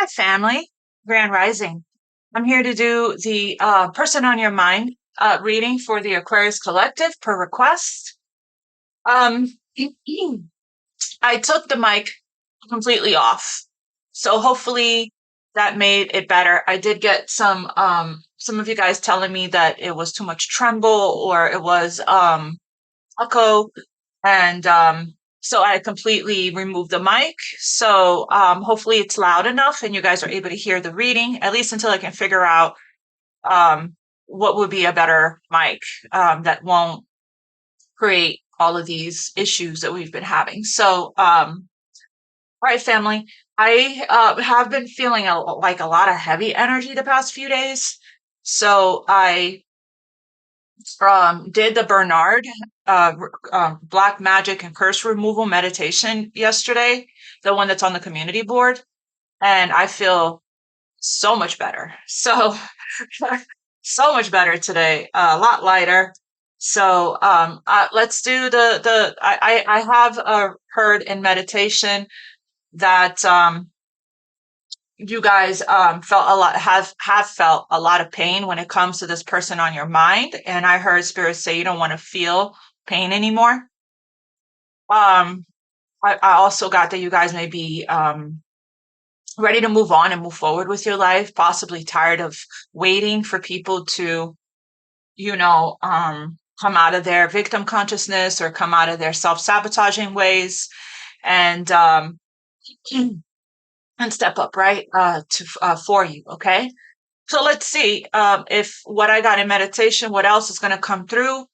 Hi, family. Grand Rising. I'm here to do the person on your mind reading for the Aquarius Collective per request. I took the mic completely off, so hopefully that made it better. I did get some of you guys telling me that it was too much tremble or it was echo, and so I completely removed the mic. So hopefully it's loud enough and you guys are able to hear the reading, at least until I can figure out what would be a better mic that won't create all of these issues that we've been having. So, all right, family, I have been feeling like a lot of heavy energy the past few days. So I did the Bernard Black Magic and Curse Removal meditation yesterday, the one that's on the community board, and I feel so much better. So, so much better today, a lot lighter. So, let's do I have heard in meditation that you guys felt a lot have felt a lot of pain when it comes to this person on your mind, and I heard spirits say you don't want to feel pain anymore. I also got that you guys may be ready to move on and move forward with your life, possibly tired of waiting for people to come out of their victim consciousness or come out of their self-sabotaging ways and and step up, right, for you. Okay, so let's see if what I got in meditation, what else is going to come through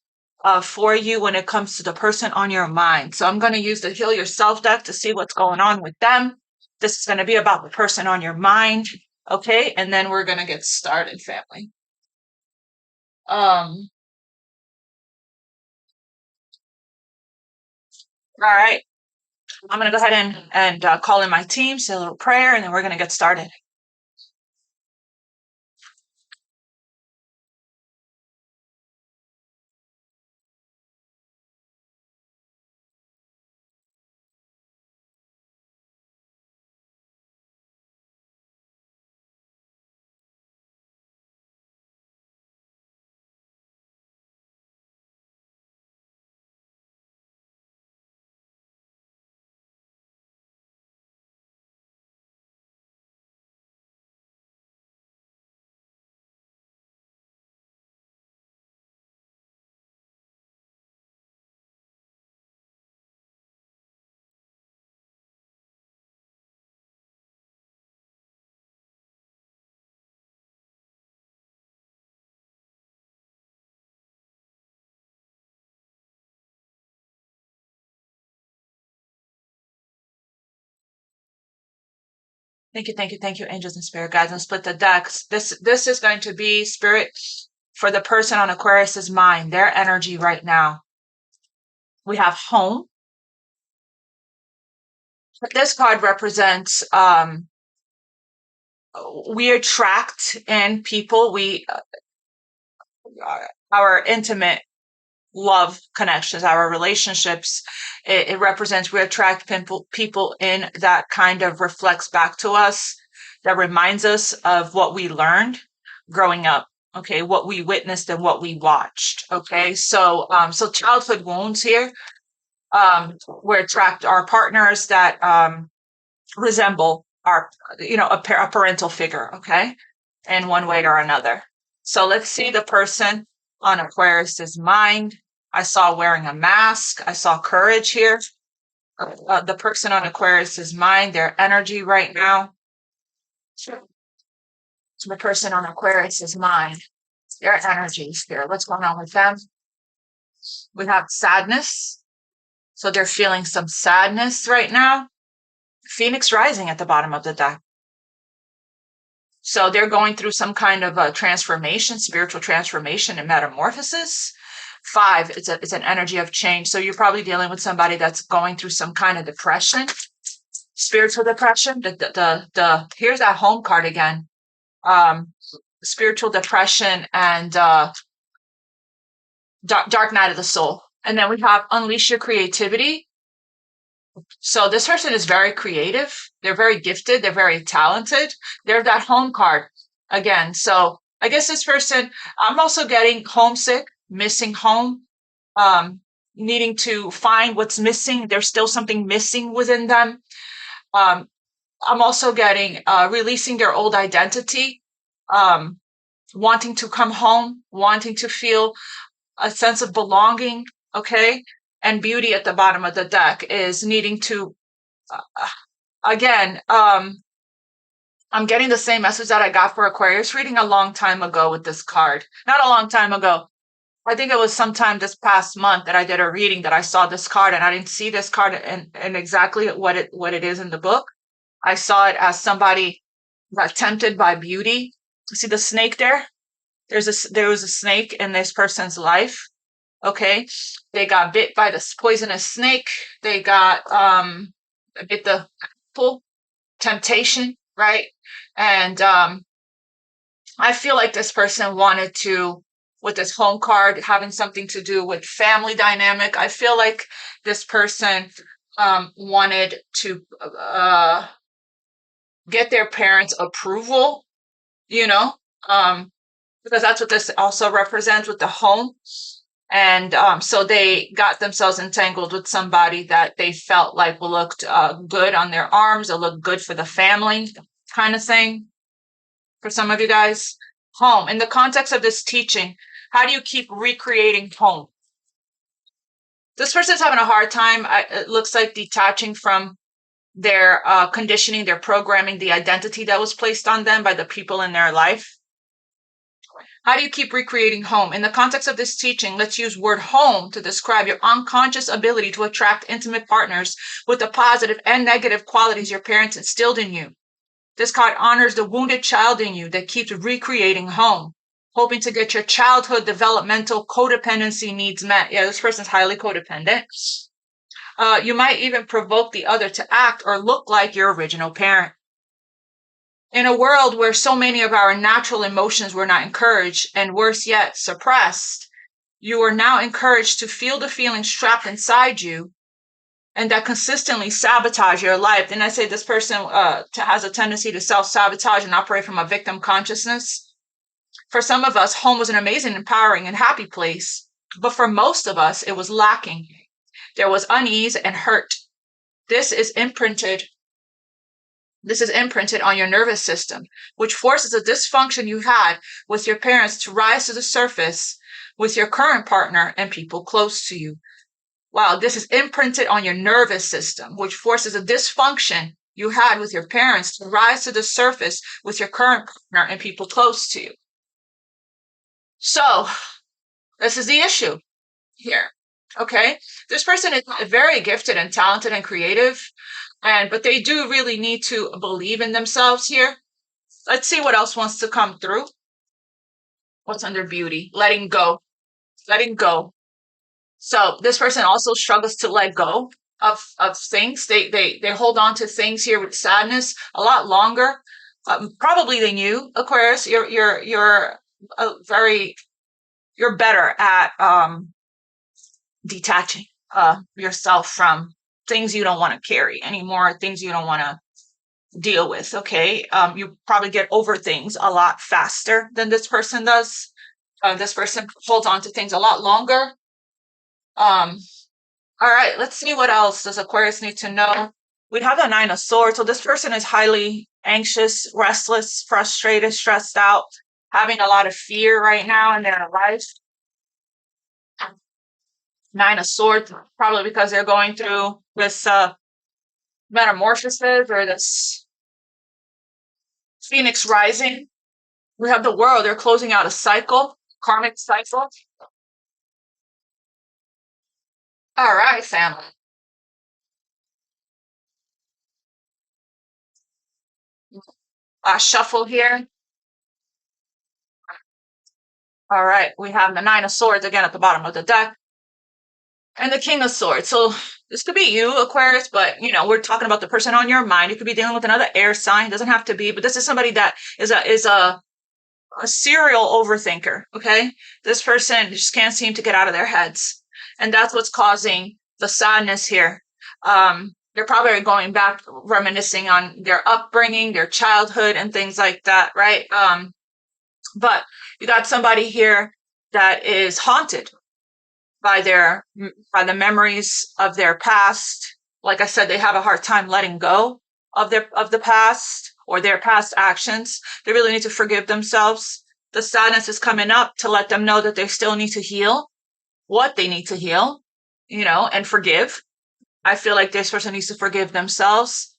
for you when it comes to the person on your mind. So I'm going to use the Heal Yourself deck to see what's going on with them. This is going to be about the person on your mind. Okay, and then we're going to get started, family. All right. I'm going to go ahead and call in my team, say a little prayer, and then we're going to get started. Thank you, angels and spirit guides. And split the decks. This is going to be spirit for the person on Aquarius's mind, their energy right now. We have home. This card represents we attract in people our intimate love connections, our relationships. It represents we attract people in that kind of reflects back to us, that reminds us of what we learned growing up. Okay, what we witnessed and what we watched. Okay, so so childhood wounds here. We attract our partners that resemble our, a parental figure. Okay, in one way or another. So let's see the person on Aquarius's mind. I saw wearing a mask. I saw courage here. The person on Aquarius's mind, their energy right now. The person on Aquarius's mind, their energy here. What's going on with them? We have sadness. So they're feeling some sadness right now. Phoenix rising at the bottom of the deck. So they're going through some kind of a transformation, spiritual transformation and metamorphosis. 5, it's an energy of change. So you're probably dealing with somebody that's going through some kind of depression, spiritual depression. Here's that home card again. Spiritual depression and dark night of the soul. And then we have unleash your creativity. So this person is very creative. They're very gifted. They're very talented. They're that home card again. So I guess this person, I'm also getting homesick, missing home, um, needing to find what's missing. There's still something missing within them. Um, I'm also getting releasing their old identity, um, wanting to come home, wanting to feel a sense of belonging. Okay. And beauty at the bottom of the deck is needing to, again, I'm getting the same message that I got for Aquarius reading a long time ago with this card. Not a long time ago. I think it was sometime this past month that I did a reading that I saw this card, and I didn't see this card and exactly what it is in the book. I saw it as somebody got tempted by beauty. See the snake there? There was a snake in this person's life. Okay. They got bit by this poisonous snake. They got bit the apple, temptation, right? And I feel like this person wanted to, with this home card having something to do with family dynamic, I feel like this person wanted to get their parents' approval, you know, because that's what this also represents with the home. And so they got themselves entangled with somebody that they felt like looked good on their arms or looked good for the family kind of thing. For some of you guys, home. In the context of this teaching, how do you keep recreating home? This person's having a hard time. It looks like detaching from their conditioning, their programming, the identity that was placed on them by the people in their life. How do you keep recreating home? In the context of this teaching, let's use word home to describe your unconscious ability to attract intimate partners with the positive and negative qualities your parents instilled in you. This card honors the wounded child in you that keeps recreating home, hoping to get your childhood developmental codependency needs met. Yeah, this person's highly codependent. You might even provoke the other to act or look like your original parent. In a world where so many of our natural emotions were not encouraged and worse yet, suppressed, you are now encouraged to feel the feelings trapped inside you and that consistently sabotage your life. Then I say this person has a tendency to self-sabotage and operate from a victim consciousness. For some of us, home was an amazing, empowering, and happy place. But for most of us, it was lacking. There was unease and hurt. This is imprinted on your nervous system, which forces a dysfunction you had with your parents to rise to the surface with your current partner and people close to you. Wow, this is imprinted on your nervous system, which forces a dysfunction you had with your parents to rise to the surface with your current partner and people close to you. So, this is the issue here. Okay, this person is very gifted and talented and creative, but they do really need to believe in themselves here. Let's see what else wants to come through. What's under beauty? Letting go. Letting go. So this person also struggles to let go of things. They hold on to things here with sadness a lot longer, probably than you, Aquarius. You're better at detaching yourself from things you don't want to carry anymore, things you don't want to deal with. Okay, you probably get over things a lot faster than this person does. This person holds on to things a lot longer. All right, let's see what else does Aquarius need to know. We have the Nine of Swords. So this person is highly anxious, restless, frustrated, stressed out, having a lot of fear right now in their life. Nine of Swords, probably because they're going through this metamorphosis or this Phoenix rising. We have the World. They're closing out a cycle, karmic cycle. All right, family. Shuffle here. All right, we have the Nine of Swords again at the bottom of the deck. And the King of Swords. So this could be you, Aquarius, but we're talking about the person on your mind. You could be dealing with another air sign. It doesn't have to be, but this is somebody that is a serial overthinker. Okay, this person just can't seem to get out of their heads, and that's what's causing the sadness here. They're probably going back, reminiscing on their upbringing, their childhood, and things like that, right? But you got somebody here that is haunted by the memories of their past. Like I said, they have a hard time letting go of the past or their past actions. They really need to forgive themselves. The sadness is coming up to let them know that they still need to heal what they need to heal, and forgive. I feel like this person needs to forgive themselves.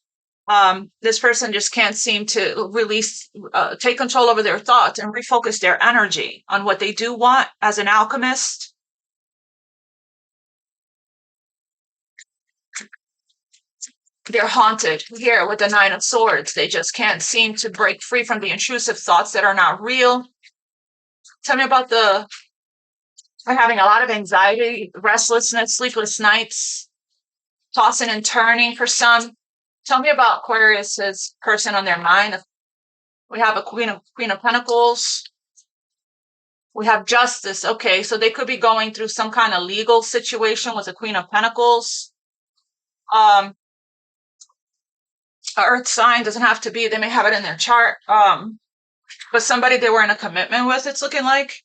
This person just can't seem to take control over their thoughts and refocus their energy on what they do want as an alchemist. They're haunted here with the Nine of Swords. They just can't seem to break free from the intrusive thoughts that are not real. Tell me about they're having a lot of anxiety, restlessness, sleepless nights, tossing and turning for some. Tell me about Aquarius's person on their mind. We have a Queen of Pentacles. We have Justice. Okay, so they could be going through some kind of legal situation with the Queen of Pentacles. Earth sign doesn't have to be. They may have it in their chart. But somebody they were in a commitment with, it's looking like.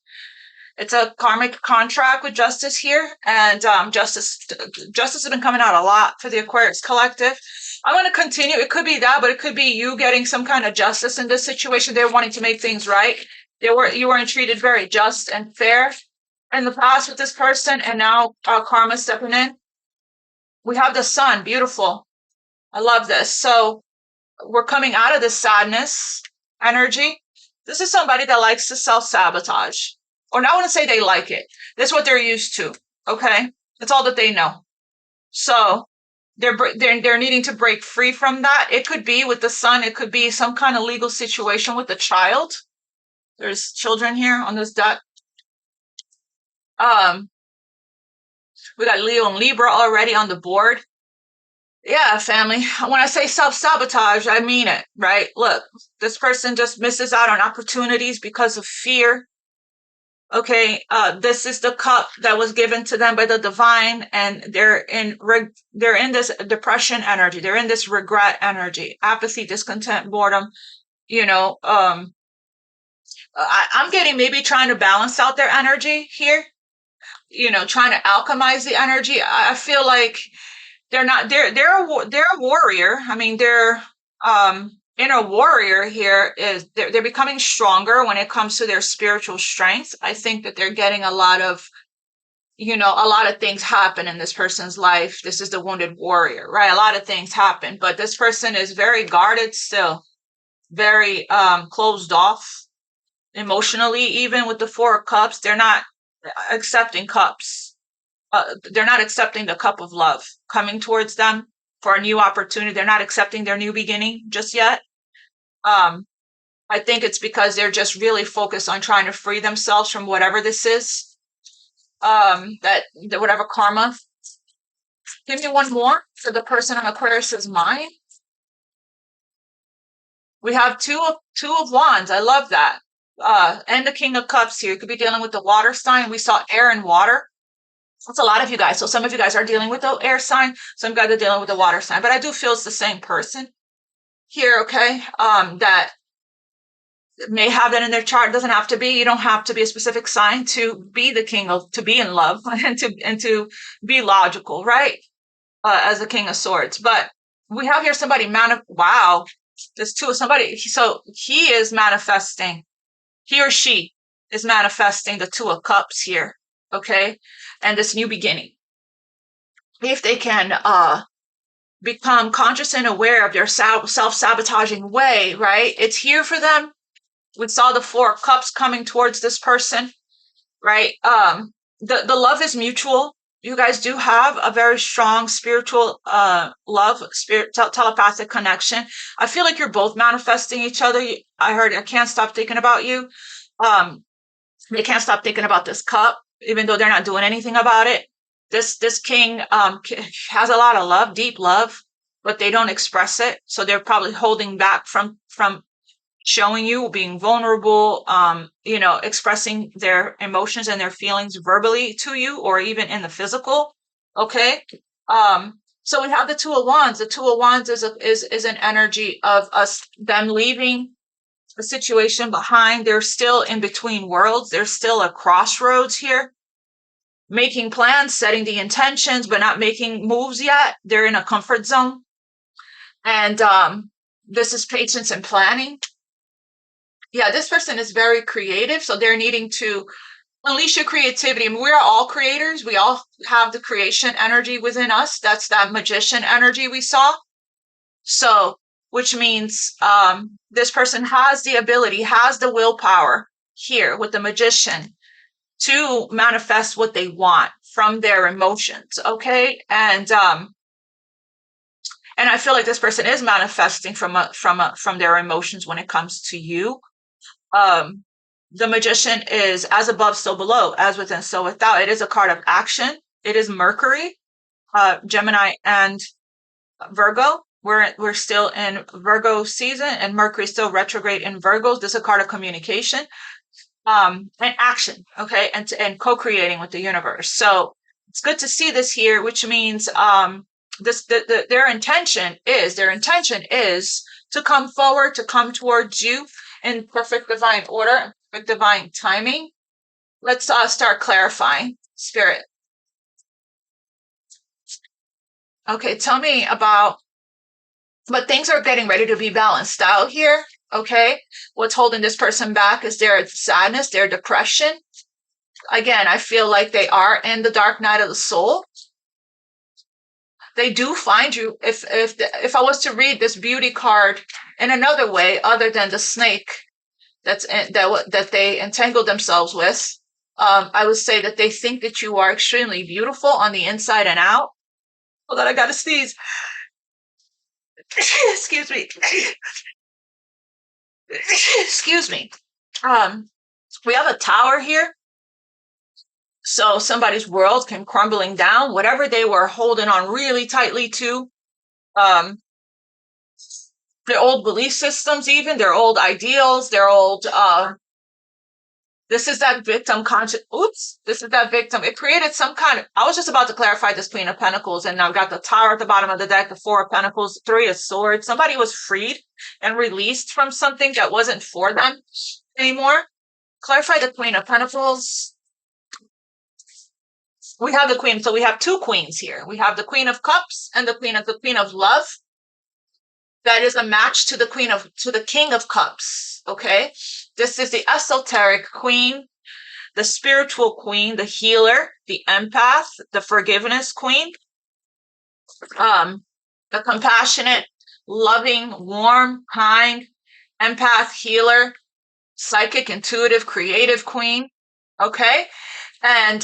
It's a karmic contract with Justice here, and Justice has been coming out a lot for the Aquarius collective. I want to continue. It could be that, but it could be you getting some kind of justice in this situation. They're wanting to make things right. You weren't treated very just and fair in the past with this person, and now karma stepping in. We have the Sun, beautiful. I love this. So we're coming out of this sadness energy. This is somebody that likes to self-sabotage. Or not want to say they like it. That's what they're used to. Okay, that's all that they know. So they're needing to break free from that. It could be with the Sun. It could be some kind of legal situation with the child. There's children here on this deck. We got Leo and Libra already on the board. Yeah, family. When I say self-sabotage, I mean it, right? Look, this person just misses out on opportunities because of fear. Okay, this is the cup that was given to them by the divine, and they're in this depression energy. They're in this regret energy, apathy, discontent, boredom. I'm getting maybe trying to balance out their energy here. Trying to alchemize the energy. I feel like they're not. They're a warrior. I mean, they're inner warrior here is they're becoming stronger when it comes to their spiritual strength. I think that they're getting a lot of things happen in this person's life. This is the wounded warrior, right? A lot of things happen, but this person is very guarded still, very closed off emotionally. Even with the Four of Cups, they're not accepting cups. They're not accepting the cup of love coming towards them for a new opportunity. They're not accepting their new beginning just yet. I think it's because they're just really focused on trying to free themselves from whatever this is. That whatever karma. Give me one more for the person on Aquarius's mind. We have two of Wands. I love that. And the King of Cups here. You could be dealing with the water sign. We saw air and water. That's a lot of you guys. So some of you guys are dealing with the air sign. Some guys are dealing with the water sign. But I do feel it's the same person here, okay? That may have that in their chart. It doesn't have to be. You don't have to be a specific sign to be to be in love and to be logical, right? As a King of Swords. But we have here somebody wow. There's somebody. So he is manifesting. He or she is manifesting the Two of Cups here, okay? And this new beginning. If they can become conscious and aware of their self-sabotaging way, right? It's here for them. We saw the Four of Cups coming towards this person, right? The love is mutual. You guys do have a very strong spiritual telepathic connection. I feel like you're both manifesting each other. I can't stop thinking about you. They can't stop thinking about this cup, even though they're not doing anything about it. This king has a lot of love, deep love, but they don't express it. So they're probably holding back from showing you, being vulnerable, expressing their emotions and their feelings verbally to you, or even in the physical. Okay. So we have the Two of Wands. The Two of Wands is an energy of them leaving a situation behind. They're still in between worlds. There's still a crossroads here, making plans, setting the intentions, but not making moves yet. They're in a comfort zone. And this is patience and planning. Yeah, this person is very creative. So they're needing to unleash your creativity. I mean, we're all creators. We all have the creation energy within us. That's that magician energy we saw. So, which means this person has the ability, has the willpower here with the magician to manifest what they want from their emotions. Okay. And I feel like this person is manifesting from their emotions when it comes to you. The magician is as above, so below, as within, so without. It is a card of action. It is Mercury, Gemini, and Virgo. We're still in Virgo season, and Mercury still retrograde in Virgos. This is a card of communication, and action. Okay, and co-creating with the universe. So it's good to see this here, which means their intention is to come forward, to come towards you in perfect divine order, perfect divine timing. Let's start clarifying, Spirit. Okay, tell me about, but things are getting ready to be balanced out here. Okay, what's holding this person back is their sadness, their depression. Again, I feel like they are in the dark night of the soul. They do find you. If I was to read this beauty card in another way, other than the snake that they entangled themselves with, I would say that they think that you are extremely beautiful on the inside and out. Hold on, I gotta sneeze. Excuse me. Excuse me. We have a tower here. So somebody's world came crumbling down, whatever they were holding on really tightly to, their old belief systems, even their old ideals, their old, this is that victim this is that victim. It created some kind of, I was just about to clarify this Queen of Pentacles, and now I've got the Tower at the bottom of the deck, the Four of Pentacles, Three of Swords. Somebody was freed and released from something that wasn't for them anymore. Clarify the Queen of Pentacles. We have the Queen, so we have two queens here. We have the Queen of Cups and the Queen of Love. That is a match to the King of Cups. Okay, this is the esoteric queen, the spiritual queen, the healer, the empath, the forgiveness queen, the compassionate, loving, warm, kind, empath, healer, psychic, intuitive, creative queen. Okay, and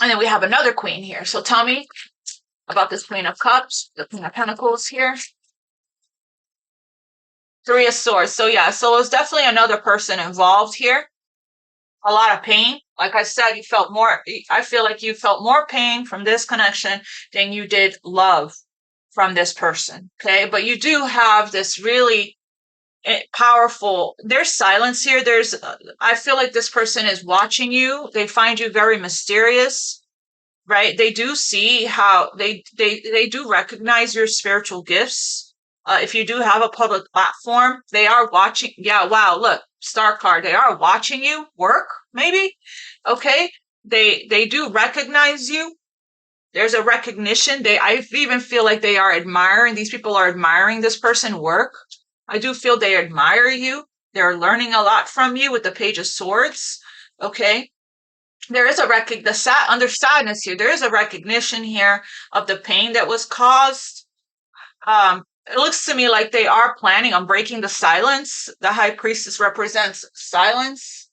then we have another queen here. So tell me about this Queen of Cups, the Queen of Pentacles here. Three of Swords. So yeah, so it was definitely another person involved here. A lot of pain. Like I said, I feel like you felt more pain from this connection than you did love from this person. Okay, but you do have this really powerful, there's silence here. I feel like this person is watching you. They find you very mysterious, right? They do see how they do recognize your spiritual gifts. If you do have a public platform, they are watching. Yeah, wow, look, star card. They are watching you work, maybe. Okay, they do recognize you. There's a recognition. I even feel like they are admiring. These people are admiring this person work. I do feel they admire you. They're learning a lot from you with the Page of Swords. Okay. There is under sadness here, there is a recognition here of the pain that was caused. It looks to me like they are planning on breaking the silence. The High Priestess represents silence.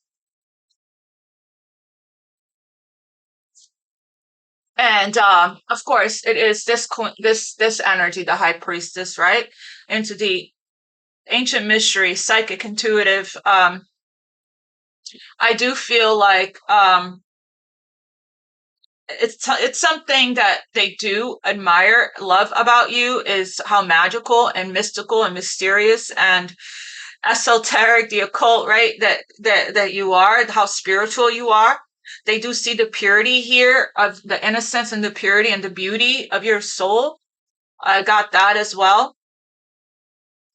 And of course, it is this energy, the High Priestess, right? Into the ancient mystery, psychic, intuitive. I do feel like it's something that they do admire, love about you, is how magical and mystical and mysterious and esoteric, the occult, right? That you are, how spiritual you are. They do see the purity here of the innocence and the purity and the beauty of your soul. I got that as well.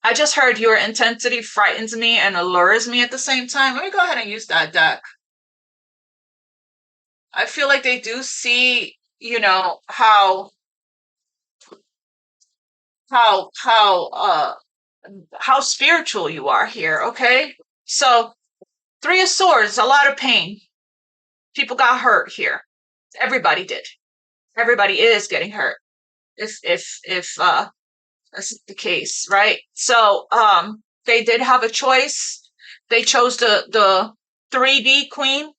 I just heard your intensity frightens me and allures me at the same time. Let me go ahead and use that deck. I feel like they do see, how how spiritual you are here, okay? So, Three of Swords, a lot of pain. People got hurt here. Everybody did. Everybody is getting hurt. If that's the case, right? So, they did have a choice. They chose the 3D queen,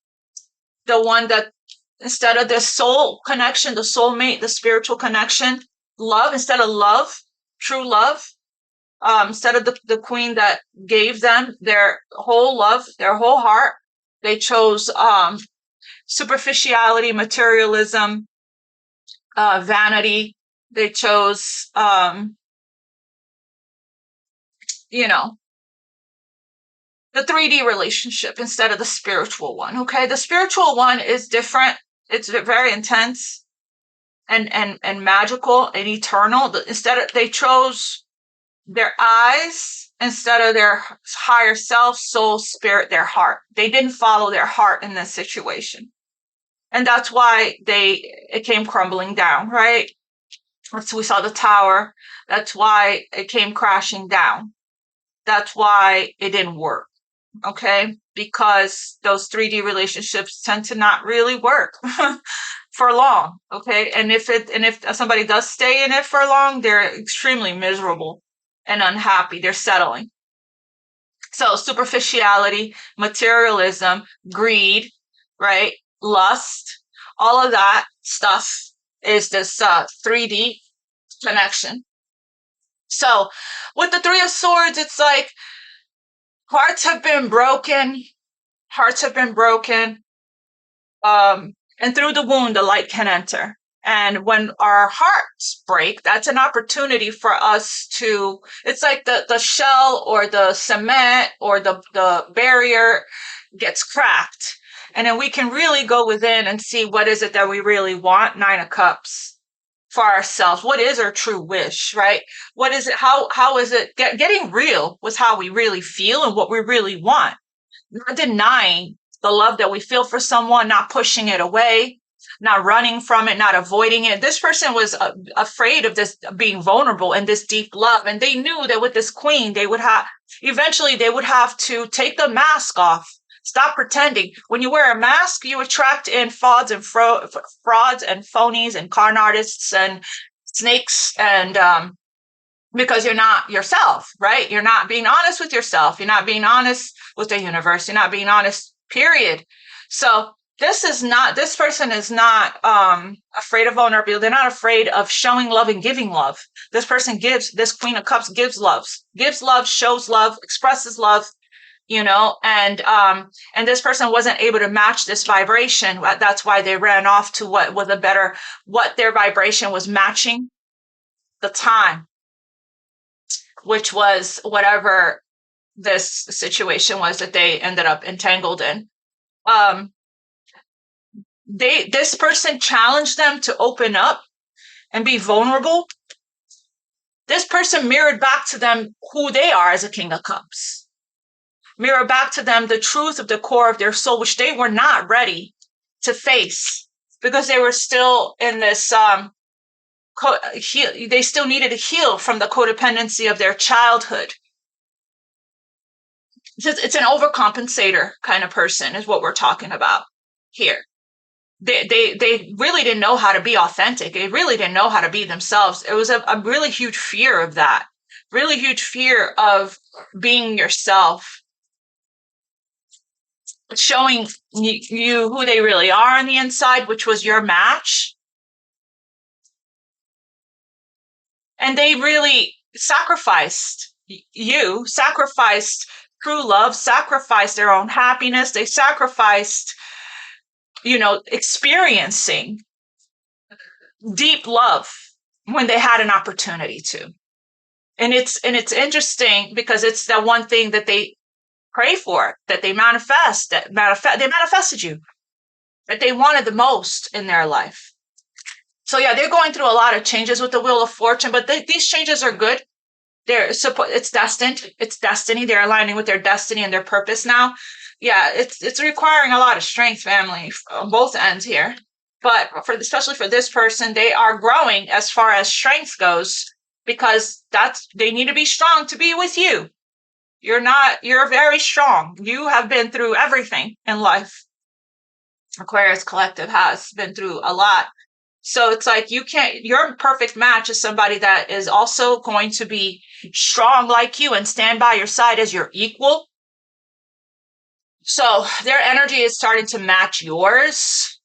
the one that instead of the soul connection, the soulmate, the spiritual connection, love, instead of love, true love, instead of the queen that gave them their whole love, their whole heart, they chose superficiality, materialism, vanity. They chose, the 3D relationship instead of the spiritual one. Okay. The spiritual one is different. It's very intense and magical and eternal. Instead of, they chose their eyes instead of their higher self, soul, spirit, their heart. They didn't follow their heart in this situation. And that's why it came crumbling down, right? We saw the tower. That's why it came crashing down. That's why it didn't work. Okay. Because those 3D relationships tend to not really work for long. Okay. And if somebody does stay in it for long, they're extremely miserable and unhappy. They're settling. So superficiality, materialism, greed, right? Lust, all of that stuff is this 3D connection. So with the Three of Swords, it's like hearts have been broken. Hearts have been broken. And through the wound, the light can enter. And when our hearts break, that's an opportunity for us to, it's like the shell or the cement or the barrier gets cracked. And then we can really go within and see what is it that we really want. Nine of Cups for ourselves. What is our true wish, right? What is it? How is it getting real with how we really feel and what we really want? Not denying the love that we feel for someone, not pushing it away, not running from it, not avoiding it. This person was afraid of this being vulnerable and this deep love. And they knew that with this queen, eventually they would have to take the mask off. Stop pretending. When you wear a mask, you attract in frauds and phonies and con artists and snakes and, because you're not yourself, right? You're not being honest with yourself. You're not being honest with the universe. You're not being honest, period. So this person is not afraid of vulnerability. They're not afraid of showing love and giving love. This Queen of Cups gives love, shows love, expresses love, and this person wasn't able to match this vibration. That's why they ran off to what their vibration was matching the time, which was whatever this situation was that they ended up entangled in. This person challenged them to open up and be vulnerable. This person mirrored back to them who they are as a King of Cups. Mirror back to them the truth of the core of their soul, which they were not ready to face because they were still in this, they still needed to heal from the codependency of their childhood. It's an overcompensator kind of person is what we're talking about here. They really didn't know how to be authentic. They really didn't know how to be themselves. It was a really huge fear of that, really huge fear of being yourself, showing you who they really are on the inside, which was your match. And they really sacrificed true love, sacrificed their own happiness. They sacrificed, experiencing deep love when they had an opportunity to. And it's interesting because it's the one thing that they pray for, that they manifested you. that they wanted the most in their life. So yeah, they're going through a lot of changes with the Wheel of Fortune, but these changes are good. It's destined. It's destiny. They're aligning with their destiny and their purpose now. Yeah, it's requiring a lot of strength, family, on both ends here. But especially for this person, they are growing as far as strength goes, because they need to be strong to be with you. You're very strong. You have been through everything in life. Aquarius Collective has been through a lot. So it's like your perfect match is somebody that is also going to be strong like you and stand by your side as your equal. So their energy is starting to match yours.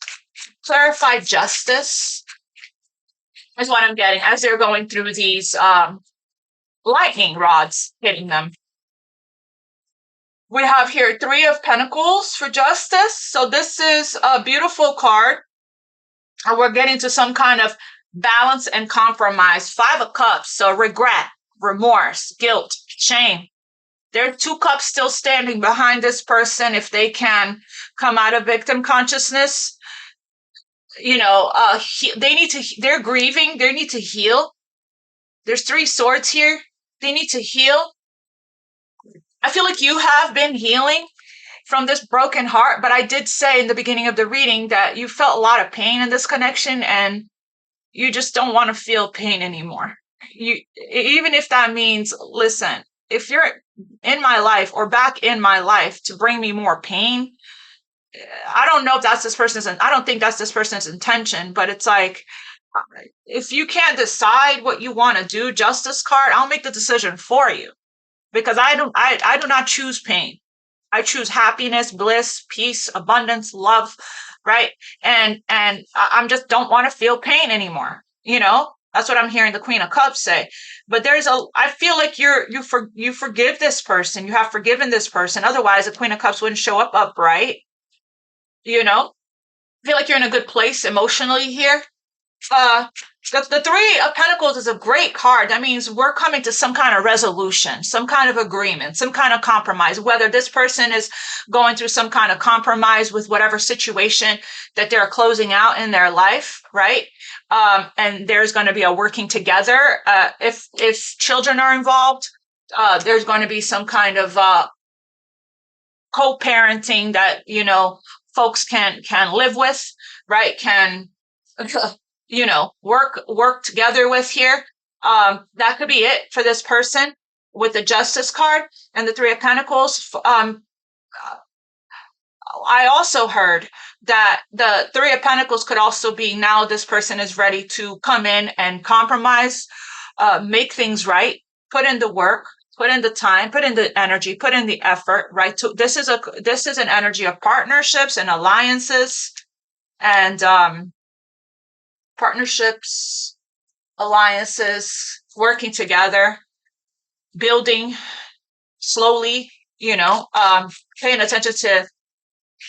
Clarify justice is what I'm getting as they're going through these lightning rods hitting them. We have here 3 of Pentacles for justice. So this is a beautiful card. And we're getting to some kind of balance and compromise. 5 of Cups. So regret, remorse, guilt, shame. There are 2 cups still standing behind this person if they can come out of victim consciousness. They're grieving. They need to heal. There's 3 swords here. They need to heal. I feel like you have been healing from this broken heart, but I did say in the beginning of the reading that you felt a lot of pain in this connection and you just don't want to feel pain anymore. Even if that means, listen, if you're in my life or back in my life to bring me more pain, I don't know if that's I don't think that's this person's intention, but it's like, if you can't decide what you want to do, Justice card, I'll make the decision for you, because I do not choose pain. I choose happiness, bliss, peace, abundance, love, right? And I just don't want to feel pain anymore. That's what I'm hearing the Queen of Cups say. But I feel like you forgive this person. You have forgiven this person. Otherwise, the Queen of Cups wouldn't show up upright. I feel like you're in a good place emotionally here. The 3 of Pentacles is a great card. That means we're coming to some kind of resolution, some kind of agreement, some kind of compromise, whether this person is going through some kind of compromise with whatever situation that they're closing out in their life, right? And there's going to be a working together. If children are involved, there's going to be some kind of co-parenting that, folks can live with, right? Can work together with here. That could be it for this person with the Justice card and the 3 of Pentacles. I also heard that the 3 of Pentacles could also be, now this person is ready to come in and compromise, make things right, put in the work, put in the time, put in the energy, put in the effort, right? So this is an energy of partnerships and alliances, and partnerships, alliances, working together, building slowly, paying attention to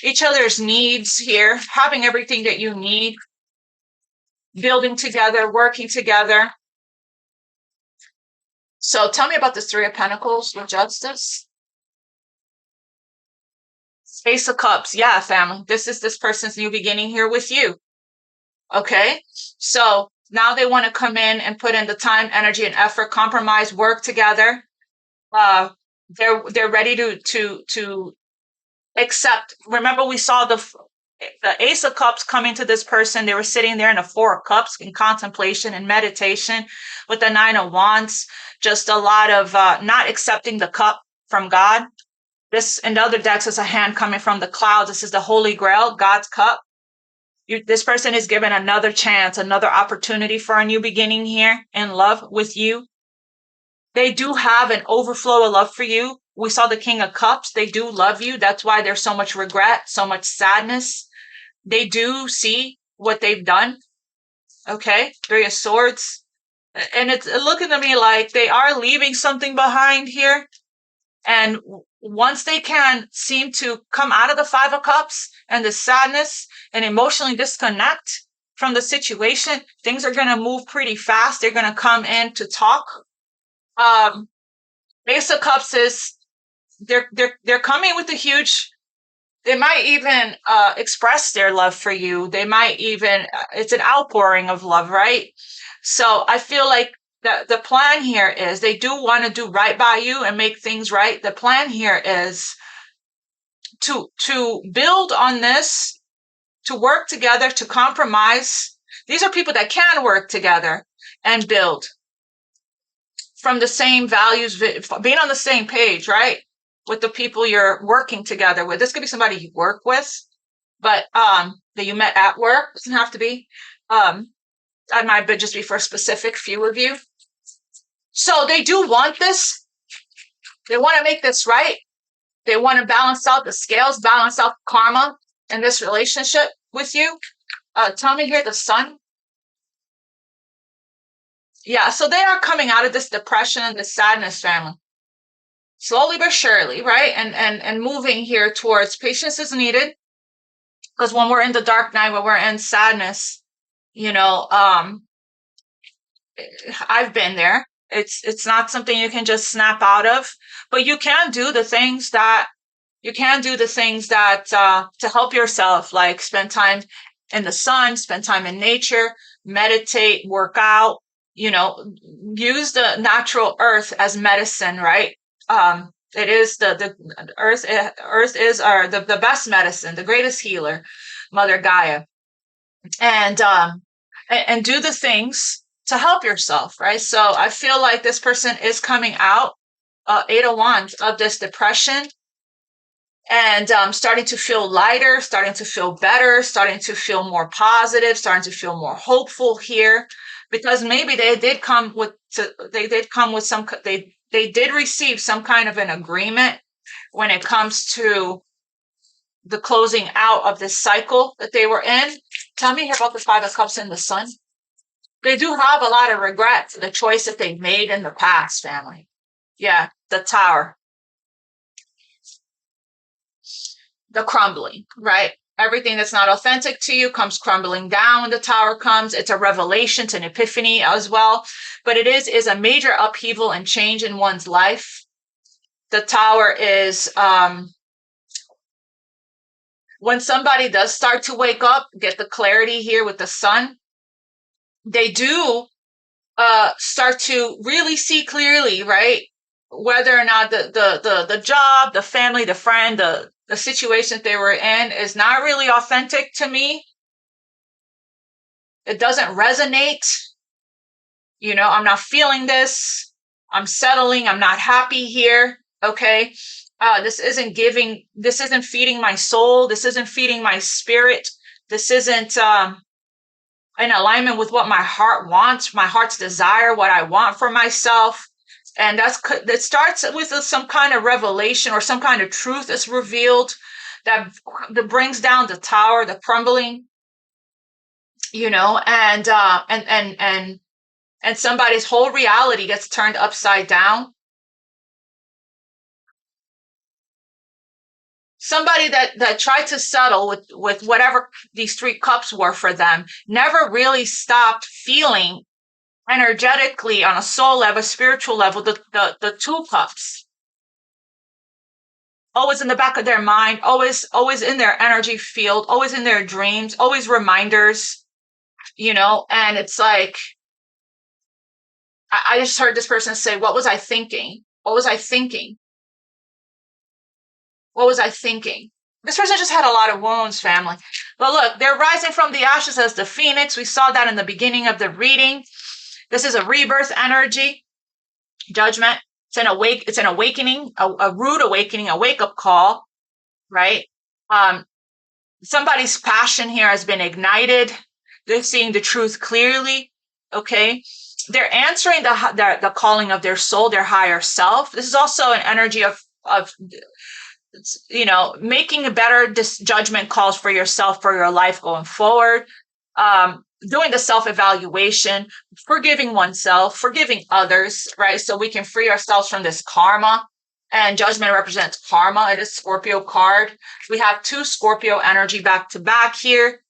each other's needs here, having everything that you need, building together, working together. So tell me about this 3 of Pentacles with Justice. Ace of Cups. Yeah, family. This is this person's new beginning here with you. Okay. So now they want to come in and put in the time, energy, and effort, compromise, work together. They're ready to accept. Remember, we saw the Ace of Cups coming to this person. They were sitting there in the 4 of Cups in contemplation and meditation with the 9 of Wands. Just a lot of not accepting the cup from God. This in the other decks is a hand coming from the clouds. This is the Holy Grail, God's cup. This person is given another chance, another opportunity for a new beginning here in love with you. They do have an overflow of love for you. We saw the King of Cups. They do love you. That's why there's so much regret, so much sadness. They do see what they've done. Okay. 3 of Swords. And it's looking to me like they are leaving something behind here. And once they can seem to come out of the 5 of Cups and the sadness and emotionally disconnect from the situation, things are going to move pretty fast. They're going to come in to talk. Ace of Cups is they're coming with a huge They might even express their love for you. They might even, it's an outpouring of love, right? So I feel like the plan here is they do want to do right by you and make things right. The plan here is to build on this, to work together, to compromise. These are people that can work together and build from the same values, being on the same page, right? With the people you're working together with. This could be somebody you work with, but that you met at work. Doesn't have to be. I might just be for a specific few of you. So they do want this. They want to make this right. They want to balance out the scales, balance out karma in this relationship with you. Tell me here, the sun. Yeah, so they are coming out of this depression and this sadness, family. Slowly but surely, right? And moving here towards patience is needed. Because when we're in the dark night, when we're in sadness, you know, I've been there. It's not something you can just snap out of, but you can do the things that to help yourself, like spend time in the sun, spend time in nature, meditate, work out, use the natural earth as medicine, right? It is the earth. Earth is the best medicine, the greatest healer, Mother Gaia, and do the things to help yourself, right? So I feel like this person is coming out, Eight of Wands, of this depression, and starting to feel lighter, starting to feel better, starting to feel more positive, starting to feel more hopeful here, because maybe they did receive some kind of an agreement when it comes to the closing out of this cycle that they were in. Tell me here about the Five of Cups and the Sun. They do have a lot of regret for the choice that they made in the past, family. Yeah, the Tower. The crumbling, right? Everything that's not authentic to you comes crumbling down when the Tower comes. It's a revelation, it's an epiphany as well. But it is a major upheaval and change in one's life. The Tower is when somebody does start to wake up, get the clarity here with the Sun, they do start to really see clearly, right? Whether or not the job, the family, the friend, the situation that they were in is not really authentic to me. It doesn't resonate. I'm not feeling this. I'm settling. I'm not happy here. Okay. This isn't feeding my soul. This isn't feeding my spirit. This isn't in alignment with what my heart wants, my heart's desire, what I want for myself. And that starts with some kind of revelation or some kind of truth that's revealed that brings down the Tower, the crumbling, and somebody's whole reality gets turned upside down. Somebody that tried to settle with whatever these three cups were for them never really stopped feeling energetically on a soul level, spiritual level, the two cups. Always in the back of their mind, always in their energy field, always in their dreams, always reminders, and it's like, I just heard this person say, what was I thinking? What was I thinking? What was I thinking? This person just had a lot of wounds, family. But look, they're rising from the ashes as the phoenix. We saw that in the beginning of the reading. This is a rebirth energy, judgment. It's an awakening, a rude awakening, a wake-up call, right? Somebody's passion here has been ignited. They're seeing the truth clearly, okay? They're answering the calling of their soul, their higher self. This is also an energy of making a better judgment calls for yourself, for your life going forward. Doing the self-evaluation, forgiving oneself, forgiving others, right? So we can free ourselves from this karma. And judgment represents karma. It is Scorpio card. We have two Scorpio energy back to back here,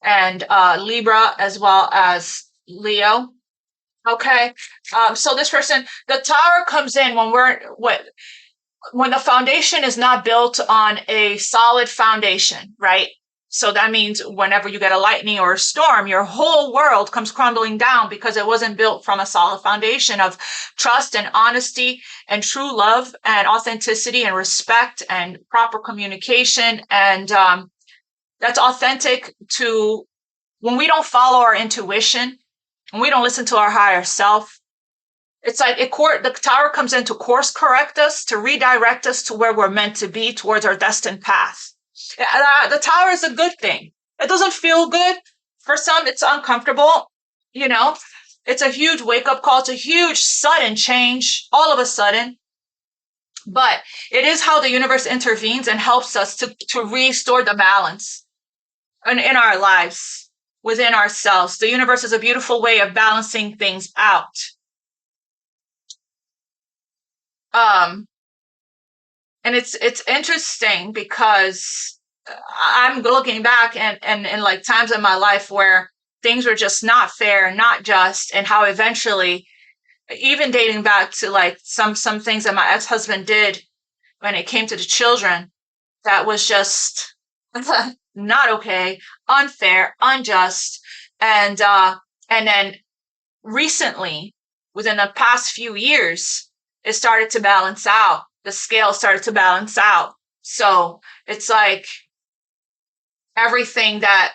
and Libra as well as Leo. Okay. So this person, the Tower comes in when when the foundation is not built on a solid foundation, right? So that means whenever you get a lightning or a storm, your whole world comes crumbling down because it wasn't built from a solid foundation of trust and honesty and true love and authenticity and respect and proper communication. And that's authentic to when we don't follow our intuition and we don't listen to our higher self. It's like the tower comes in to course correct us, to redirect us to where we're meant to be towards our destined path. The tower is a good thing. It doesn't feel good. For some, it's uncomfortable. You know, it's a huge wake up call. It's a huge sudden change, all of a sudden. But it is how the universe intervenes and helps us to restore the balance in our lives, within ourselves. The universe is a beautiful way of balancing things out. And it's interesting because I'm looking back and like times in my life where things were just not fair, not just, and how eventually, even dating back to like some things that my ex-husband did when it came to the children, that was just not okay, unfair, unjust. And then recently, within the past few years, it started to balance out. The scale started to balance out. So it's like everything that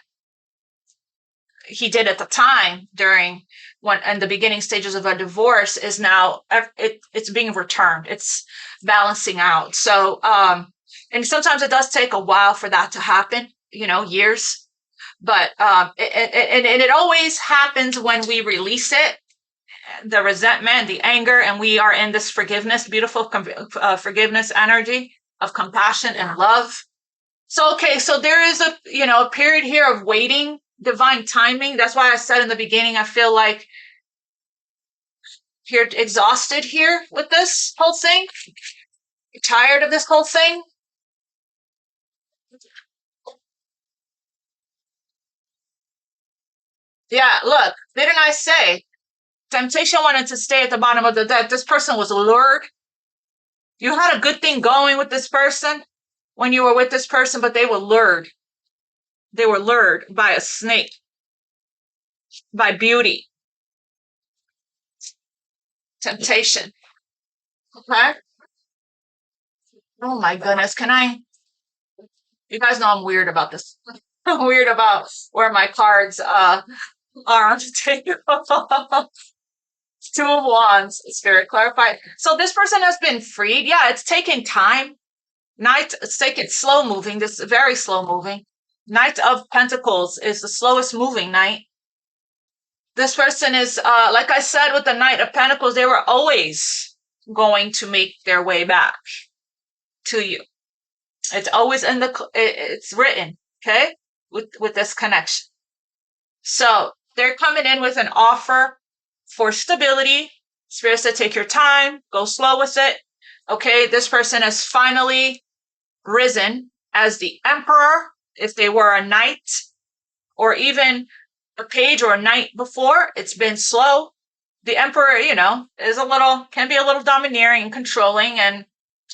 he did at the time during the beginning stages of a divorce is now it's being returned. It's balancing out. So and sometimes it does take a while for that to happen, years. But it always happens when we release it, the resentment, the anger, and we are in this forgiveness, beautiful forgiveness energy of compassion and love. So, okay, so there is a period here of waiting, divine timing. That's why I said in the beginning, I feel like you're exhausted here with this whole thing. You're tired of this whole thing. Yeah, look, didn't I say temptation wanted to stay at the bottom of the deck? This person was lured. You had a good thing going with this person when you were with this person, but they were lured. They were lured by a snake, by beauty, temptation. Okay? Oh my goodness. You guys know I'm weird about this. I'm weird about where my cards are on the table. Two of Wands, Spirit clarified. So this person has been freed. Yeah, it's taken time. It's taken slow moving. This is very slow moving. Knight of Pentacles is the slowest moving knight. This person is, like I said, with the Knight of Pentacles, they were always going to make their way back to you. It's always it's written, okay, with this connection. So they're coming in with an offer for stability. Spirit said, take your time, go slow with it. Okay, this person has finally risen as the Emperor, if they were a knight, or even a page or a knight before. It's been slow. The Emperor, can be a little domineering and controlling and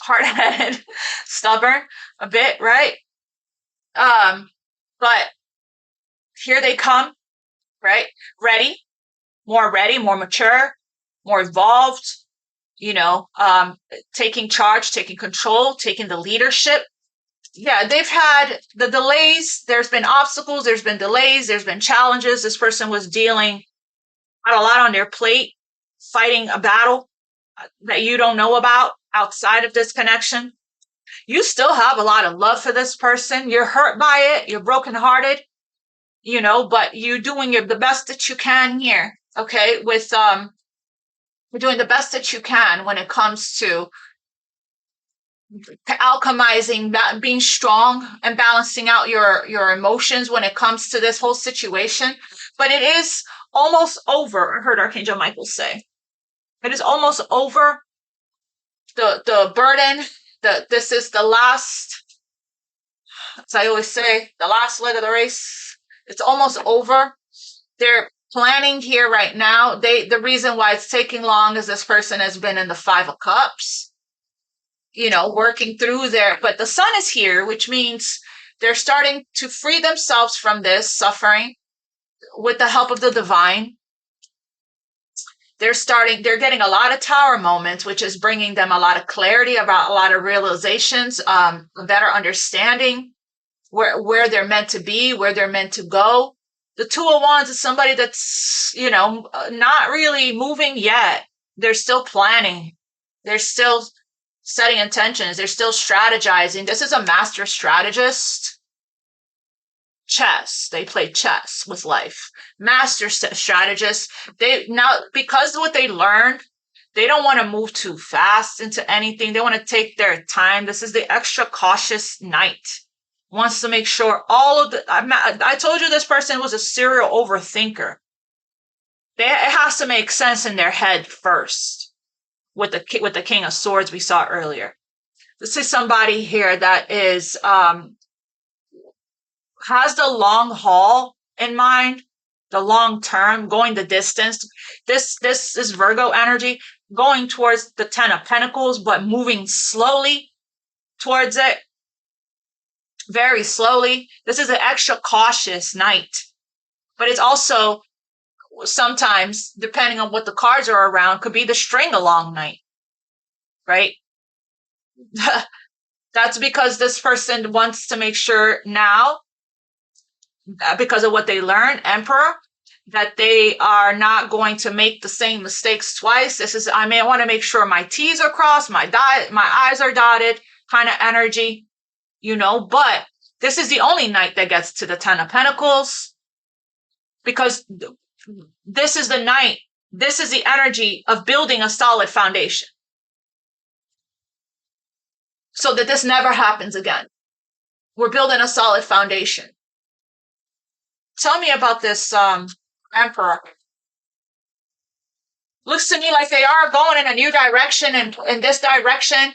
hard-headed, stubborn a bit, right? But here they come, right? Ready, more mature, more evolved, taking charge, taking control, taking the leadership. Yeah, they've had the delays. There's been obstacles. There's been delays. There's been challenges. This person was had a lot on their plate, fighting a battle that you don't know about outside of this connection. You still have a lot of love for this person. You're hurt by it. You're brokenhearted, but you're doing the best that you can here. Okay. You're doing the best that you can when it comes to alchemizing that, being strong and balancing out your emotions when it comes to this whole situation. But it is almost over. I heard Archangel Michael say it is almost over. The burden, this is the last, as I always say, the last leg of the race. It's almost over. They're planning here right now. The reason why it's taking long is this person has been in the 5 of Cups. working through but the sun is here, which means they're starting to free themselves from this suffering with the help of the divine. They're getting a lot of tower moments, which is bringing them a lot of clarity about a lot of realizations, better understanding where they're meant to be, where they're meant to go. The Two of Wands is somebody that's, not really moving yet. They're still planning. They're still setting intentions. They're still strategizing. This is a master strategist. Chess. They play chess with life. Master strategists. Because of what they learned, they don't want to move too fast into anything. They want to take their time. This is the extra cautious knight. Wants to make sure I told you this person was a serial overthinker. It has to make sense in their head first. With the King of Swords we saw earlier. This is somebody here that is has the long haul in mind, the long term, going the distance. This is Virgo energy, going towards the Ten of Pentacles, but moving slowly towards it. Very slowly. This is an extra cautious knight. But it's also sometimes, depending on what the cards are around, could be the string along knight. Right? That's because this person wants to make sure now, because of what they learned, Emperor, that they are not going to make the same mistakes twice. I may want to make sure my T's are crossed, my I's are dotted kind of energy. But this is the only knight that gets to the Ten of Pentacles, because this is the knight. This is the energy of building a solid foundation so that this never happens again. We're building a solid foundation. Tell me about this Emperor. Looks to me like they are going in a new direction, and in this direction,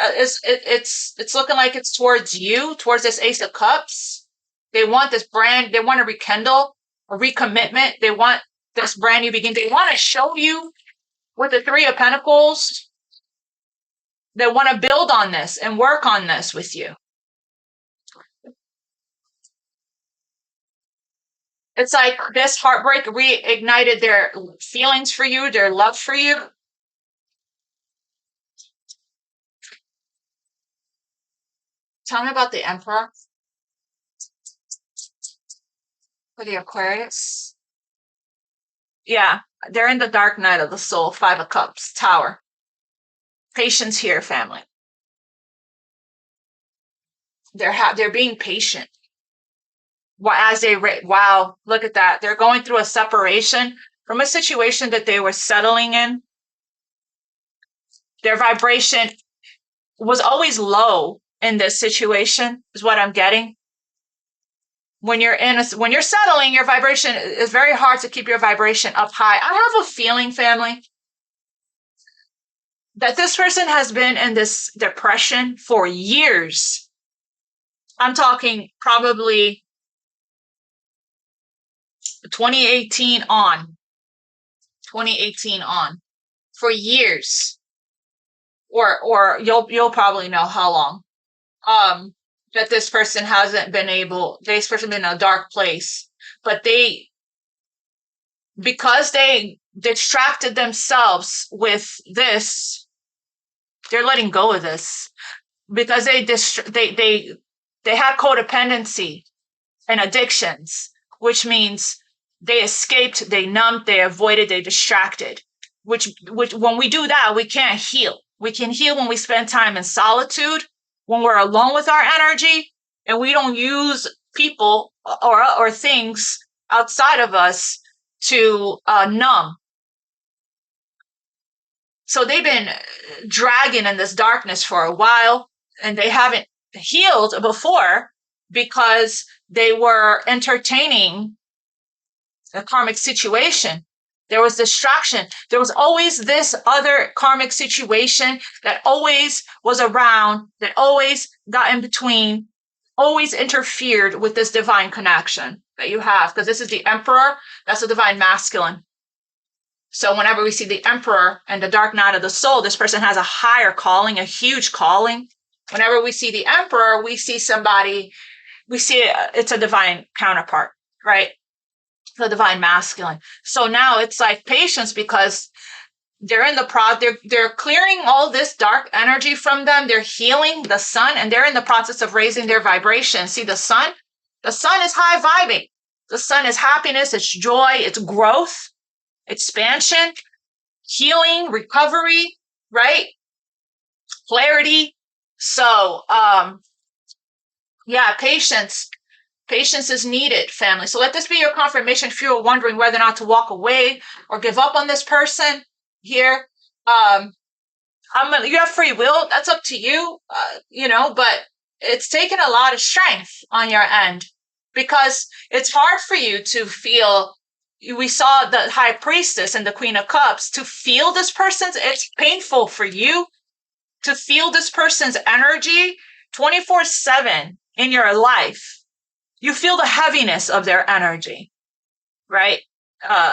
it's looking like it's towards you, towards this Ace of Cups. They want this brand. They want to rekindle a recommitment. They want this brand new beginning. They want to show you with the Three of Pentacles. They want to build on this and work on this with you. It's like this heartbreak reignited their feelings for you, their love for you. Tell me about the Emperor for the Aquarius. Yeah, they're in the dark night of the soul, Five of Cups, Tower. Patience here, family. They're being patient. Wow, look at that. They're going through a separation from a situation that they were settling in. Their vibration was always low in this situation, is what I'm getting. When you're settling, your vibration is very hard to keep your vibration up high. I have a feeling, family, that this person has been in this depression for years. I'm talking probably 2018 on, for years, or you'll probably know how long, that this person this person been in a dark place, but because they distracted themselves with this, they're letting go of this, because they had codependency and addictions, which means they escaped, they numbed, they avoided, they distracted, which when we do that, we can't heal. We can heal when we spend time in solitude, when we're alone with our energy, and we don't use people or things outside of us to numb. So they've been dragging in this darkness for a while, and they haven't healed before because they were entertaining a karmic situation. There was distraction. There was always this other karmic situation that always was around, that always got in between, always interfered with this divine connection that you have, because this is the Emperor. That's the divine masculine. So whenever we see the Emperor and the dark night of the soul, this person has a higher calling, a huge calling. Whenever we see the Emperor, we see somebody, it's a divine counterpart, right? The divine masculine. So now it's like patience, because they're in the they're clearing all this dark energy from them. They're healing the sun, and they're in the process of raising their vibration. See the sun? The sun is high vibing. The sun is happiness, it's joy, it's growth, expansion, healing, recovery, right? Clarity. So, yeah, patience. Patience is needed, family. So let this be your confirmation if you're wondering whether or not to walk away or give up on this person here. You have free will. That's up to you, but it's taken a lot of strength on your end, because it's hard for you to feel. We saw the High Priestess and the Queen of Cups. To feel this person's, it's painful for you to feel this person's energy 24/7 in your life. You feel the heaviness of their energy, right?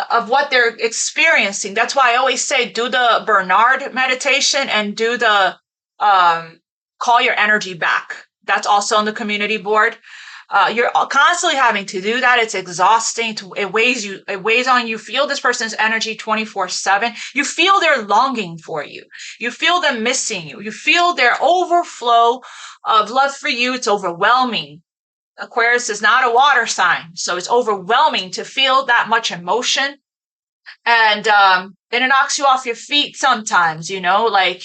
Of what they're experiencing. That's why I always say, do the Bernard meditation and do the call your energy back. That's also on the community board. You're constantly having to do that. It's exhausting. It weighs on you. Feel this person's energy 24/7. You feel their longing for you. You feel them missing you. You feel their overflow of love for you. It's overwhelming. Aquarius is not a water sign, so it's overwhelming to feel that much emotion. And it knocks you off your feet sometimes, like,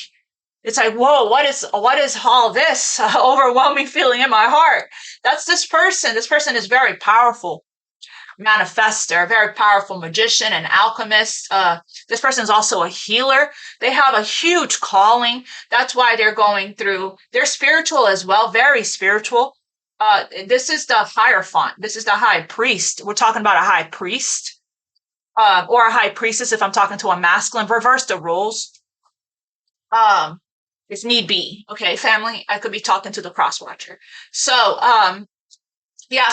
it's like, whoa, what is all this overwhelming feeling in my heart? That's this person. This person is very powerful manifester, a very powerful magician and alchemist. This person is also a healer. They have a huge calling. That's why they're spiritual as well, very spiritual. This is the Hierophant. This is the high priest. We're talking about a high priest or a high priestess if I'm talking to a masculine. Reverse the roles. If need be. Okay, family, I could be talking to the cross watcher. So,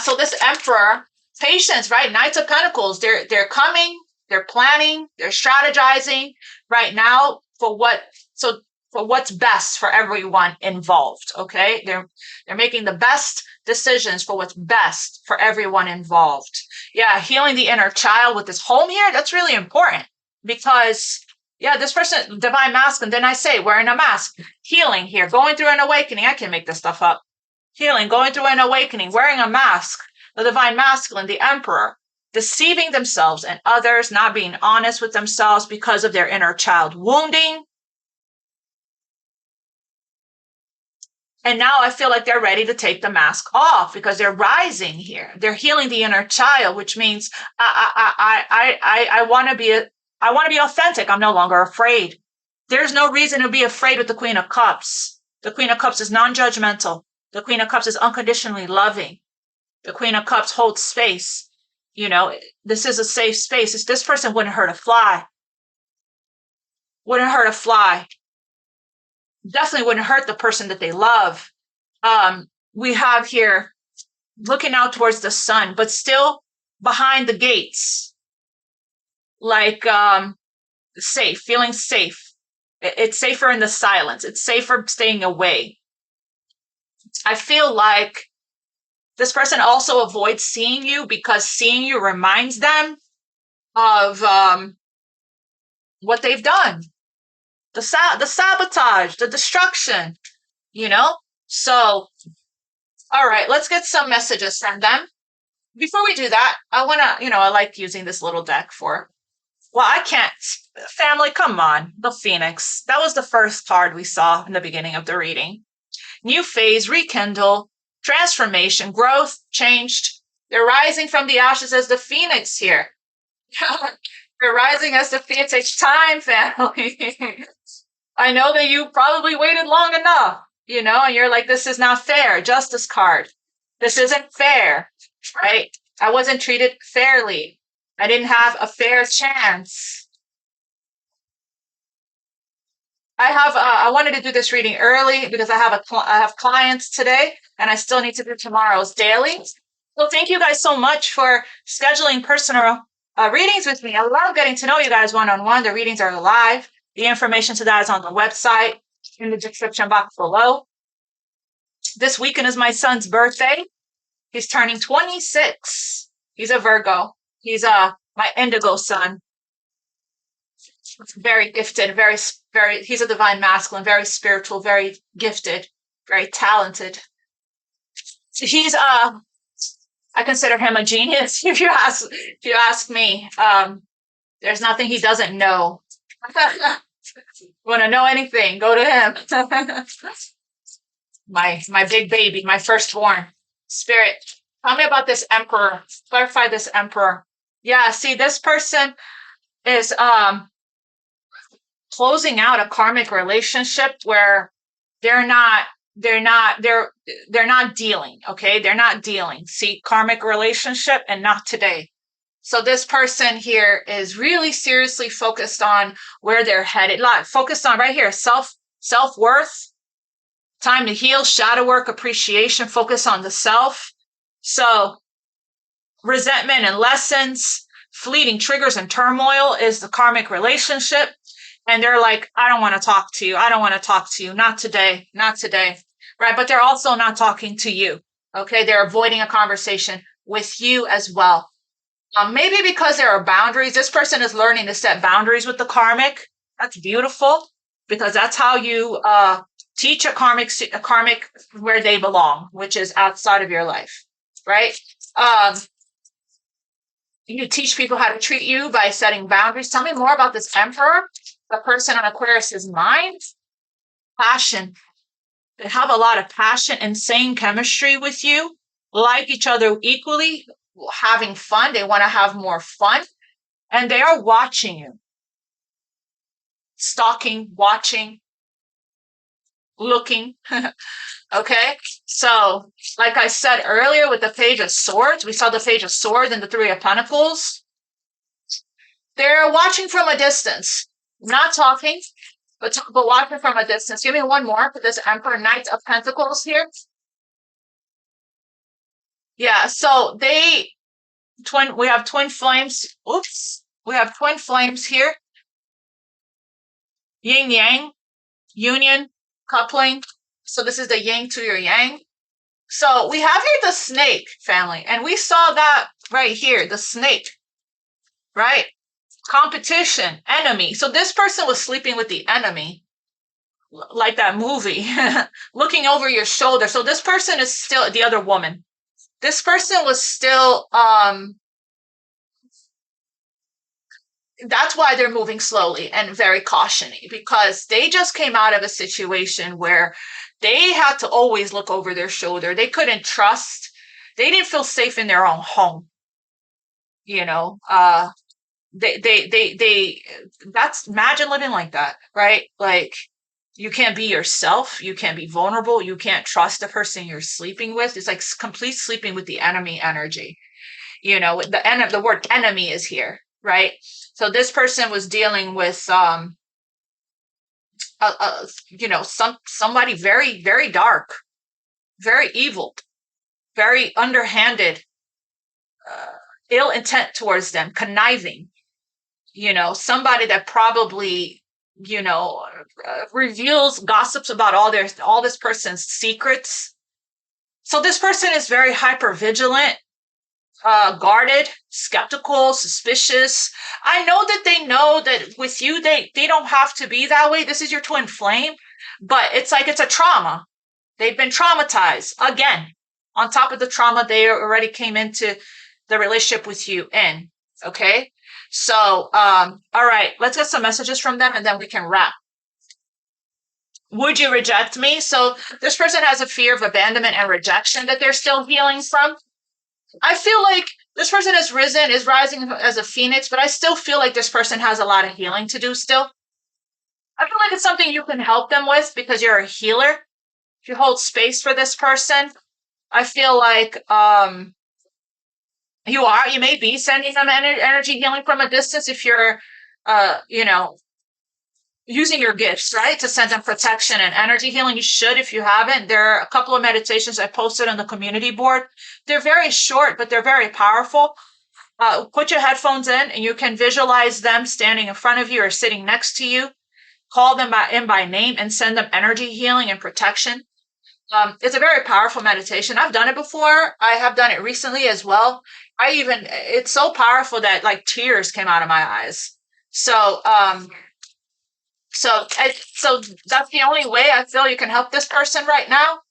so this Emperor, patience, right? Knights of Pentacles, they're coming, they're planning, they're strategizing right now for what's best for everyone involved. Okay, they're making the best decisions for what's best for everyone involved. Yeah, healing the inner child with this home here, that's really important, because this person, divine masculine, then I say wearing a mask, healing here, going through an awakening. I can make this stuff up. Healing, going through an awakening, wearing a mask, the divine masculine, the Emperor, deceiving themselves and others, not being honest with themselves because of their inner child wounding. And now I feel like they're ready to take the mask off because they're rising here. They're healing the inner child, which means I want to be authentic. I'm no longer afraid. There's no reason to be afraid with the Queen of Cups. The Queen of Cups is non-judgmental. The Queen of Cups is unconditionally loving. The Queen of Cups holds space. This is a safe space. This person wouldn't hurt a fly. Wouldn't hurt a fly. Definitely wouldn't hurt the person that they love. We have here looking out towards the sun, but still behind the gates, like safe, feeling safe. It's safer in the silence. It's safer staying away. I feel like this person also avoids seeing you because seeing you reminds them of what they've done. The sabotage, the destruction, So, all right, let's get some messages from them. Before we do that, I want to, I like using this little deck I can't, family, come on, the Phoenix. That was the first card we saw in the beginning of the reading. New phase, rekindle, transformation, growth, changed. They're rising from the ashes as the Phoenix here. They're rising as the Phoenix. It's time, family. I know that you probably waited long enough, and you're like, this is not fair. Justice card. This isn't fair, right? I wasn't treated fairly. I didn't have a fair chance. I wanted to do this reading early because I have clients today and I still need to do tomorrow's daily. So thank you guys so much for scheduling personal readings with me. I love getting to know you guys one-on-one. The readings are live. The information to that is on the website in the description box below. This weekend is my son's birthday. He's turning 26. He's a Virgo. He's my indigo son. Very gifted, he's a divine masculine, very spiritual, very gifted, very talented. He's I consider him a genius. If you ask me, there's nothing he doesn't know. Want to know anything, go to him. my big baby, my firstborn. Spirit, tell me about this emperor. Clarify this emperor. Yeah, see, this person is closing out a karmic relationship where they're not dealing. Okay, they're not dealing. See, karmic relationship, and not today. So this person here is really seriously focused on where they're headed. Focused on right here, self-worth, time to heal, shadow work, appreciation, focus on the self. So resentment and lessons, fleeting triggers and turmoil is the karmic relationship. And they're like, I don't want to talk to you. I don't want to talk to you. Not today. Not today. Right. But they're also not talking to you. Okay. They're avoiding a conversation with you as well. Maybe because there are boundaries. This person is learning to set boundaries with the karmic. That's beautiful, because that's how you teach a karmic where they belong, which is outside of your life. Right. You teach people how to treat you by setting boundaries. Tell me more about this emperor. The person on Aquarius's mind. Passion. They have a lot of passion, insane chemistry with you, like each other equally, having fun. They want to have more fun. And they are watching you. Stalking, watching, looking. Okay. So, like I said earlier with the Page of Swords, we saw the Page of Swords and the Three of Pentacles. They're watching from a distance. Not talking, but watching from a distance. Give me one more for this Emperor, Knight of Pentacles here. Yeah, so we have twin flames. Oops. We have twin flames here. Yin Yang, union, coupling. So this is the Yang to your Yang. So we have here the snake family, and we saw that right here, the snake, right? Competition, enemy. So this person was sleeping with the enemy, like that movie, looking over your shoulder. So this person is still the other woman. This person was still, that's why they're moving slowly and very cautiously, because they just came out of a situation where they had to always look over their shoulder. They couldn't trust. They didn't feel safe in their own home. You know, that's, imagine living like that, right? Like, you can't be yourself. You can't be vulnerable. You can't trust the person you're sleeping with. It's like complete sleeping with the enemy energy. You know, the word enemy is here, right? So this person was dealing with, somebody very, very dark, very evil, very underhanded, ill intent towards them, conniving. You know, somebody that probably, reveals, gossips about all this person's secrets. So this person is very hyper vigilant, guarded, skeptical, suspicious. I know that they know that with you, they don't have to be that way. This is your twin flame, but it's like it's a trauma. They've been traumatized again. On top of the trauma they already came into the relationship with you in. Okay. So, all right, let's get some messages from them and then we can wrap. Would you reject me? So this person has a fear of abandonment and rejection that they're still healing from. I feel like this person is rising as a phoenix, but I still feel like this person has a lot of healing to do still. I feel like it's something you can help them with because you're a healer. If you hold space for this person, I feel like, you may be sending them energy healing from a distance if you're, using your gifts, right, to send them protection and energy healing. You should, if you haven't. There are a couple of meditations I posted on the community board. They're very short, but they're very powerful. put your headphones in and you can visualize them standing in front of you or sitting next to you. Call them by name and send them energy healing and protection. It's a very powerful meditation. I've done it before. I have done it recently as well. It's so powerful that like tears came out of my eyes. So, so that's the only way I feel you can help this person right now,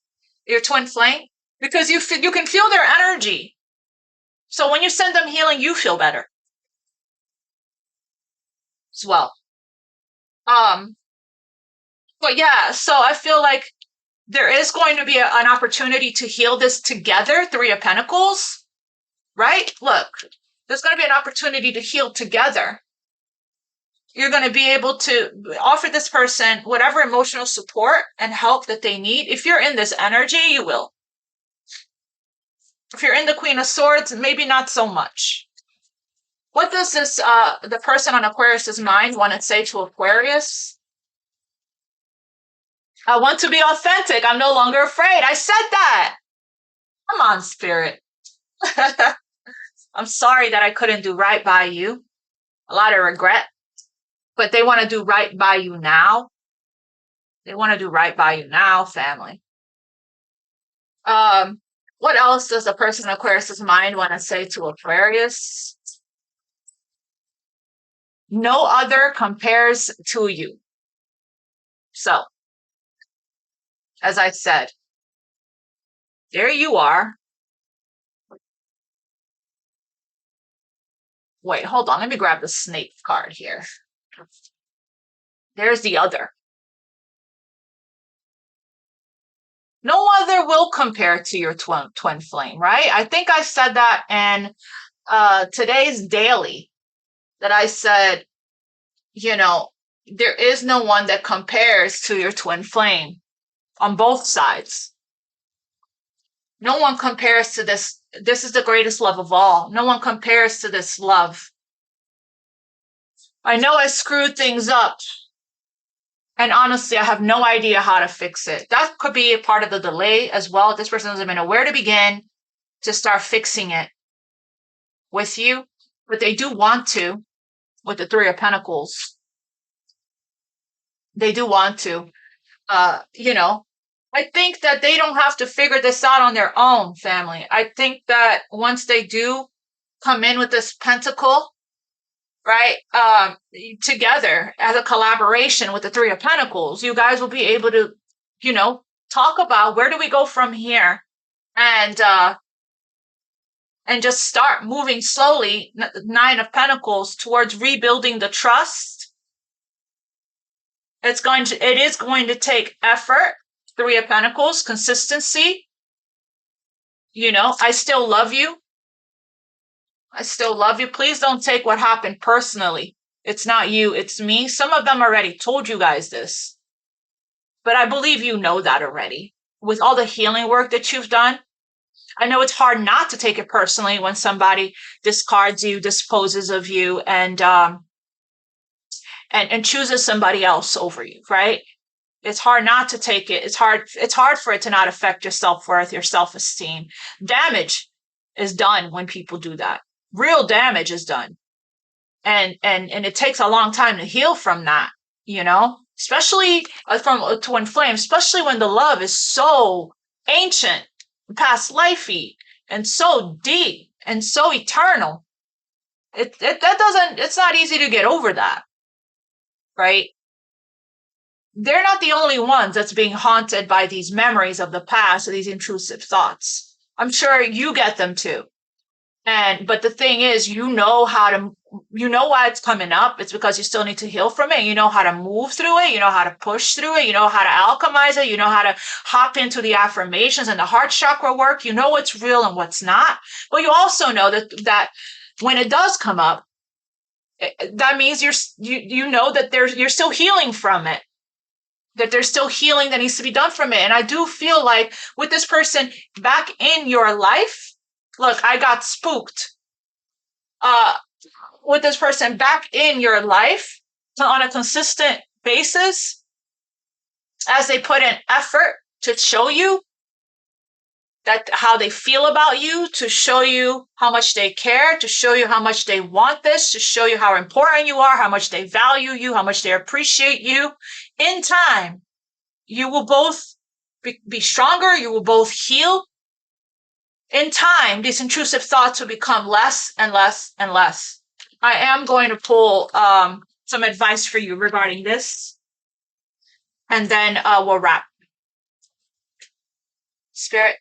your twin flame, because you can feel their energy. So when you send them healing, you feel better as well. But yeah, so I feel like there is going to be an opportunity to heal this together, Three of Pentacles, right? Look, there's going to be an opportunity to heal together. You're going to be able to offer this person whatever emotional support and help that they need. If you're in this energy, you will. If you're in the Queen of Swords, maybe not so much. What does this, the person on Aquarius's mind want to say to Aquarius? I want to be authentic. I'm no longer afraid. I said that. Come on, Spirit. I'm sorry that I couldn't do right by you. A lot of regret. But they want to do right by you now. They want to do right by you now, family. What else does the person in Aquarius's mind want to say to Aquarius? No other compares to you. So, as I said, there you are. Wait, hold on. Let me grab the snake card here. There's the other. No other will compare to your twin flame, right? I think I said that in today's daily, that I said, there is no one that compares to your twin flame on both sides. No one compares to this. This is the greatest love of all. No one compares to this love. I know I screwed things up. And honestly, I have no idea how to fix it. That could be a part of the delay as well. This person doesn't even know where to begin to start fixing it with you. But they do want to, with the Three of Pentacles. They do want to. I think that they don't have to figure this out on their own, family. I think that once they do come in with this pentacle, right, together as a collaboration with the Three of Pentacles, you guys will be able to, talk about where do we go from here, and just start moving slowly, Nine of Pentacles, towards rebuilding the trust. It is going to take effort. Three of Pentacles, consistency. I still love you. I still love you. Please don't take what happened personally. It's not you, it's me. Some of them already told you guys this. But I believe you know that already. With all the healing work that you've done, I know it's hard not to take it personally when somebody discards you, disposes of you, and chooses somebody else over you, right? It's hard not to take it. It's hard for it to not affect your self-worth, your self-esteem. Damage is done when people do that. Real damage is done. And it takes a long time to heal from that, especially from a twin flame, especially when the love is so ancient, past lifey, and so deep and so eternal. It's not easy to get over that, right? They're not the only ones that's being haunted by these memories of the past or these intrusive thoughts. I'm sure you get them too. But the thing is, you know why it's coming up. It's because you still need to heal from it. You know how to move through it. You know how to push through it. You know how to alchemize it. You know how to hop into the affirmations and the heart chakra work. You know what's real and what's not. But you also know that when it does come up, that means you know that you're still healing from it. That there's still healing that needs to be done from it. And I do feel like with this person back in your life, look, I got spooked. With this person back in your life on a consistent basis, as they put in effort to show you, that how they feel about you, to show you how much they care, to show you how much they want this, to show you how important you are, how much they value you, how much they appreciate you. In time, you will both be stronger. You will both heal. In time, these intrusive thoughts will become less and less and less. I am going to pull some advice for you regarding this, and then we'll wrap. Spirit.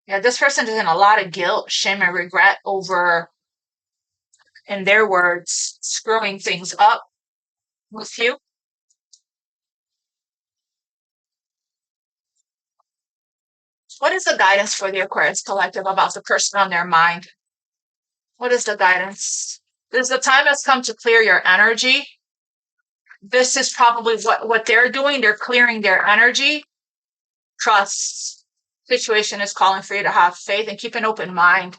Yeah, this person is in a lot of guilt, shame, and regret over, in their words, screwing things up with you. What is the guidance for the Aquarius collective about the person on their mind? What is the guidance? This the time has come to clear your energy. This is probably what they're doing. They're clearing their energy. Trust. Situation is calling for you to have faith and keep an open mind.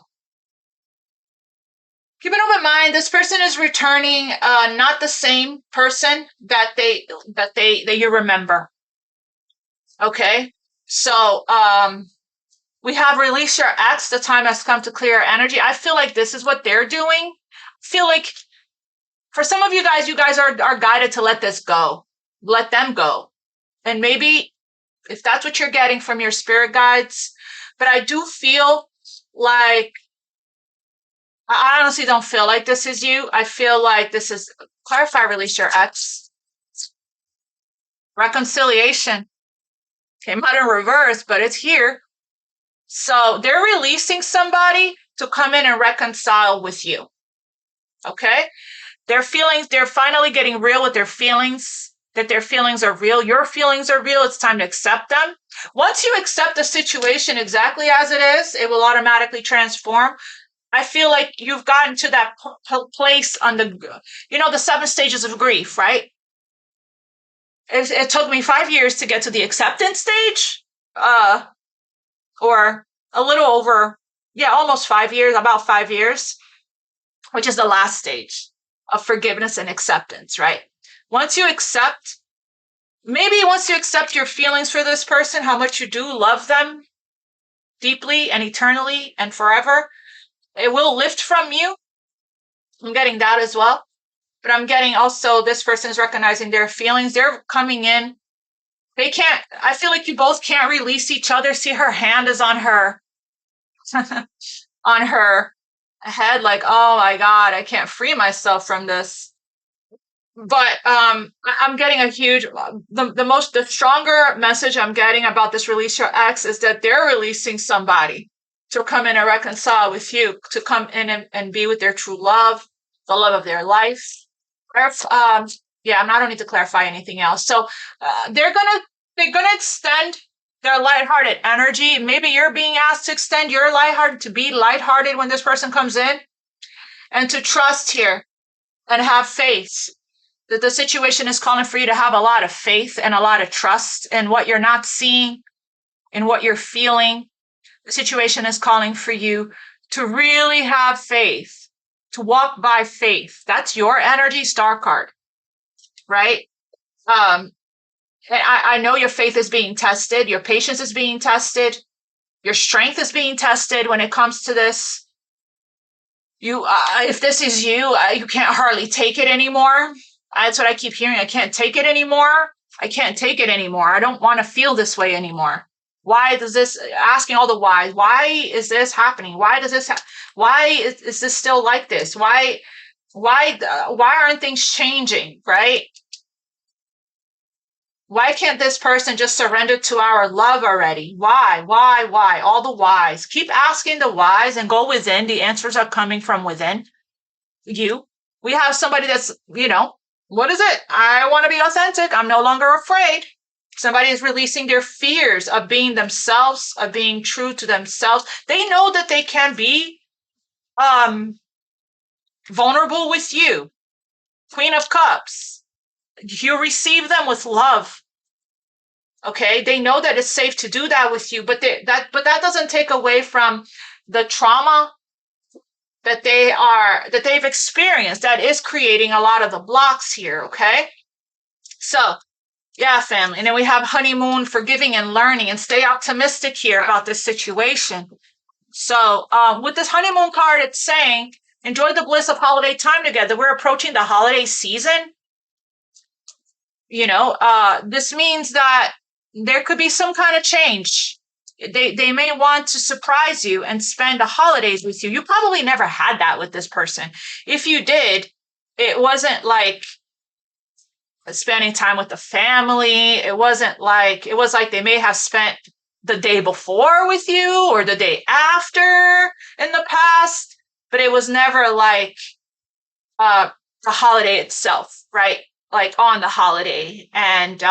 Keep an open mind. This person is returning, not the same person that you remember. Okay, so we have release your ex. The time has come to clear energy. I feel like this is what they're doing. I feel like for some of you guys are guided to let this go. Let them go. And maybe if that's what you're getting from your spirit guides, but I do feel like, I honestly don't feel like this is you. I feel like this is clarify, release your ex. Reconciliation came out in reverse, but it's here. So they're releasing somebody to come in and reconcile with you. Okay? Their feelings, they're finally getting real with their feelings, that their feelings are real. Your feelings are real. It's time to accept them. Once you accept the situation exactly as it is, it will automatically transform. I feel like you've gotten to that place on the 7 stages of grief, right? It took me 5 years to get to the acceptance stage, or a little over, almost 5 years, about 5 years, which is the last stage of forgiveness and acceptance, right? Once you accept your feelings for this person, how much you do love them deeply and eternally and forever, it will lift from you. I'm getting that as well. But I'm getting also this person is recognizing their feelings. They're coming in. I feel like you both can't release each other. See, her hand is on her, on her head, like, oh my God, I can't free myself from this. But I'm getting a huge, the stronger message I'm getting about this release your ex is that they're releasing somebody to come in and reconcile with you, to come in and be with their true love, the love of their life. I don't need to clarify anything else. So they're gonna extend their lighthearted energy. Maybe you're being asked to extend your lighthearted, to be lighthearted when this person comes in, and to trust here and have faith. That the situation is calling for you to have a lot of faith and a lot of trust in what you're not seeing, in what you're feeling. The situation is calling for you to really have faith, to walk by faith. That's your energy star card, right? I know your faith is being tested. Your patience is being tested. Your strength is being tested when it comes to this. If this is you, you can't hardly take it anymore. That's what I keep hearing. I can't take it anymore. I can't take it anymore. I don't want to feel this way anymore. Why does this, asking all the whys, why is this happening? Why does this, why is this still like this? Why aren't things changing, right? Why can't this person just surrender to our love already? Why? All the whys. Keep asking the whys and go within. The answers are coming from within you. We have somebody that's, what is it? I want to be authentic. I'm no longer afraid. Somebody is releasing their fears of being themselves, of being true to themselves. They know that they can be vulnerable with you. Queen of Cups. You receive them with love. Okay? They know that it's safe to do that with you, but that doesn't take away from the trauma that they've experienced that is creating a lot of the blocks here, okay? So Yeah, family. And then we have honeymoon, forgiving and learning, and stay optimistic here about this situation. So with this honeymoon card, it's saying, enjoy the bliss of holiday time together. We're approaching the holiday season. This means that there could be some kind of change. They may want to surprise you and spend the holidays with you. You probably never had that with this person. If you did, it wasn't like spending time with the family. It was like they may have spent the day before with you or the day after in the past, but it was never like the holiday itself, right? Like on the holiday and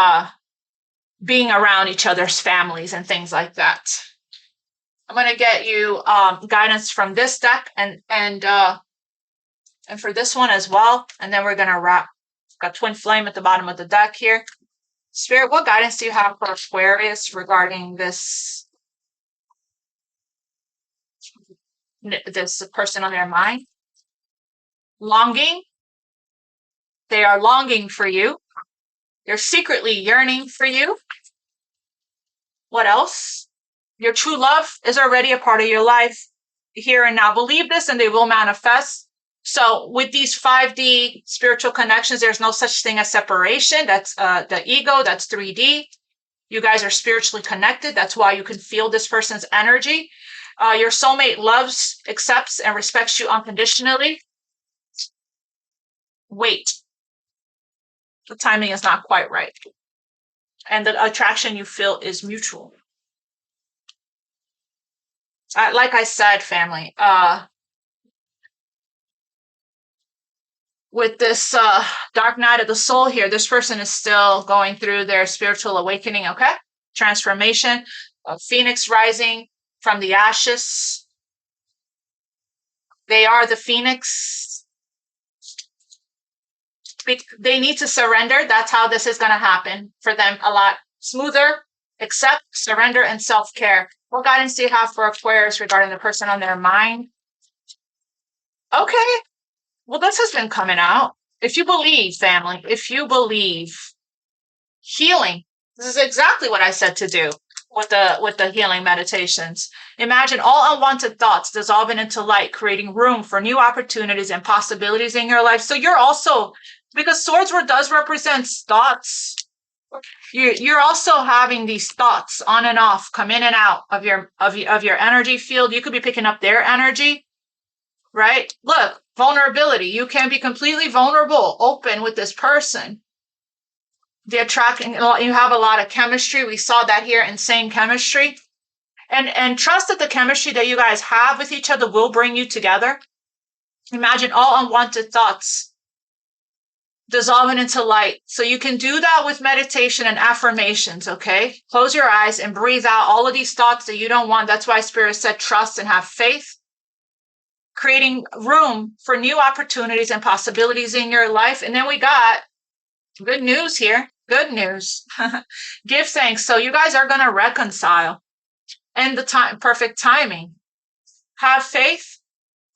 being around each other's families and things like that. I'm going to get you guidance from this deck and for this one as well, and then we're going to wrap. Got twin flame at the bottom of the deck here. Spirit, what guidance do you have for Aquarius regarding this person on their mind? Longing. They are longing for you. They're secretly yearning for you. What else? Your true love is already a part of your life here and now. Believe this and they will manifest. So with these 5D spiritual connections, there's no such thing as separation. That's the ego. That's 3D. You guys are spiritually connected. That's why you can feel this person's energy. Your soulmate loves, accepts, and respects you unconditionally. Wait. The timing is not quite right. And the attraction you feel is mutual. Like I said, family, with this dark night of the soul here, this person is still going through their spiritual awakening, okay? Transformation, a phoenix rising from the ashes. They are the phoenix. They need to surrender. That's how this is going to happen for them a lot smoother. Accept, surrender, and self-care. What guidance do you have for Aquarius regarding the person on their mind? Okay. Well, this has been coming out. If you believe, family, if you believe healing, this is exactly what I said to do with the healing meditations. Imagine all unwanted thoughts dissolving into light, creating room for new opportunities and possibilities in your life. So you're also, because swords does represent thoughts, you're also having these thoughts on and off, come in and out of your energy field. You could be picking up their energy, right? Look, vulnerability. You can be completely vulnerable, open with this person. The attracting, you have a lot of chemistry. We saw that here, insane chemistry. And trust that the chemistry that you guys have with each other will bring you together. Imagine all unwanted thoughts dissolving into light. So you can do that with meditation and affirmations, okay? Close your eyes and breathe out all of these thoughts that you don't want. That's why Spirit said trust and have faith. Creating room for new opportunities and possibilities in your life. And then we got good news here. Good news. Give thanks. So you guys are going to reconcile. And the perfect timing. Have faith.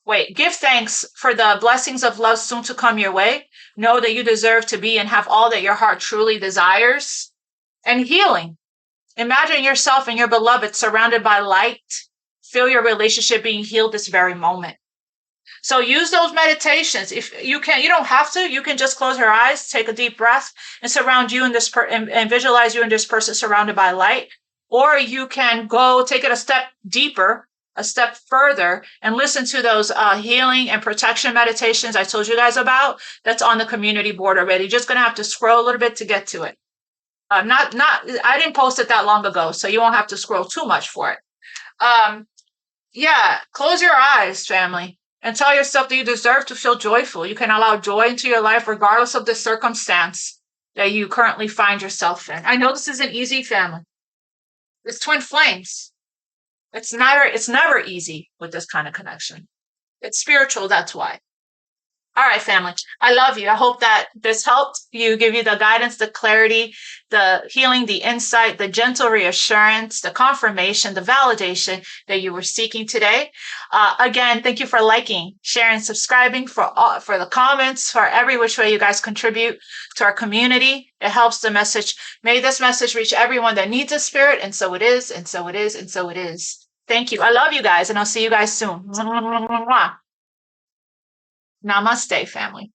Wait, give thanks for the blessings of love soon to come your way. Know that you deserve to be and have all that your heart truly desires. And healing. Imagine yourself and your beloved surrounded by light. Feel your relationship being healed this very moment. So use those meditations. If you can, you don't have to. You can just close your eyes, take a deep breath, and surround you and visualize you and this person surrounded by light. Or you can go take it a step deeper, a step further, and listen to those healing and protection meditations I told you guys about. That's on the community board already. You're just gonna have to scroll a little bit to get to it. I didn't post it that long ago, so you won't have to scroll too much for it. Yeah, close your eyes, family. And tell yourself that you deserve to feel joyful. You can allow joy into your life regardless of the circumstance that you currently find yourself in. I know this isn't easy, family. It's twin flames. It's never easy with this kind of connection. It's spiritual, that's why. All right, family. I love you. I hope that this helped you, give you the guidance, the clarity, the healing, the insight, the gentle reassurance, the confirmation, the validation that you were seeking today. Again, thank you for liking, sharing, subscribing, for the comments, for every which way you guys contribute to our community. It helps the message. May this message reach everyone that needs a spirit, and so it is, and so it is, and so it is. Thank you. I love you guys, and I'll see you guys soon. Namaste, family.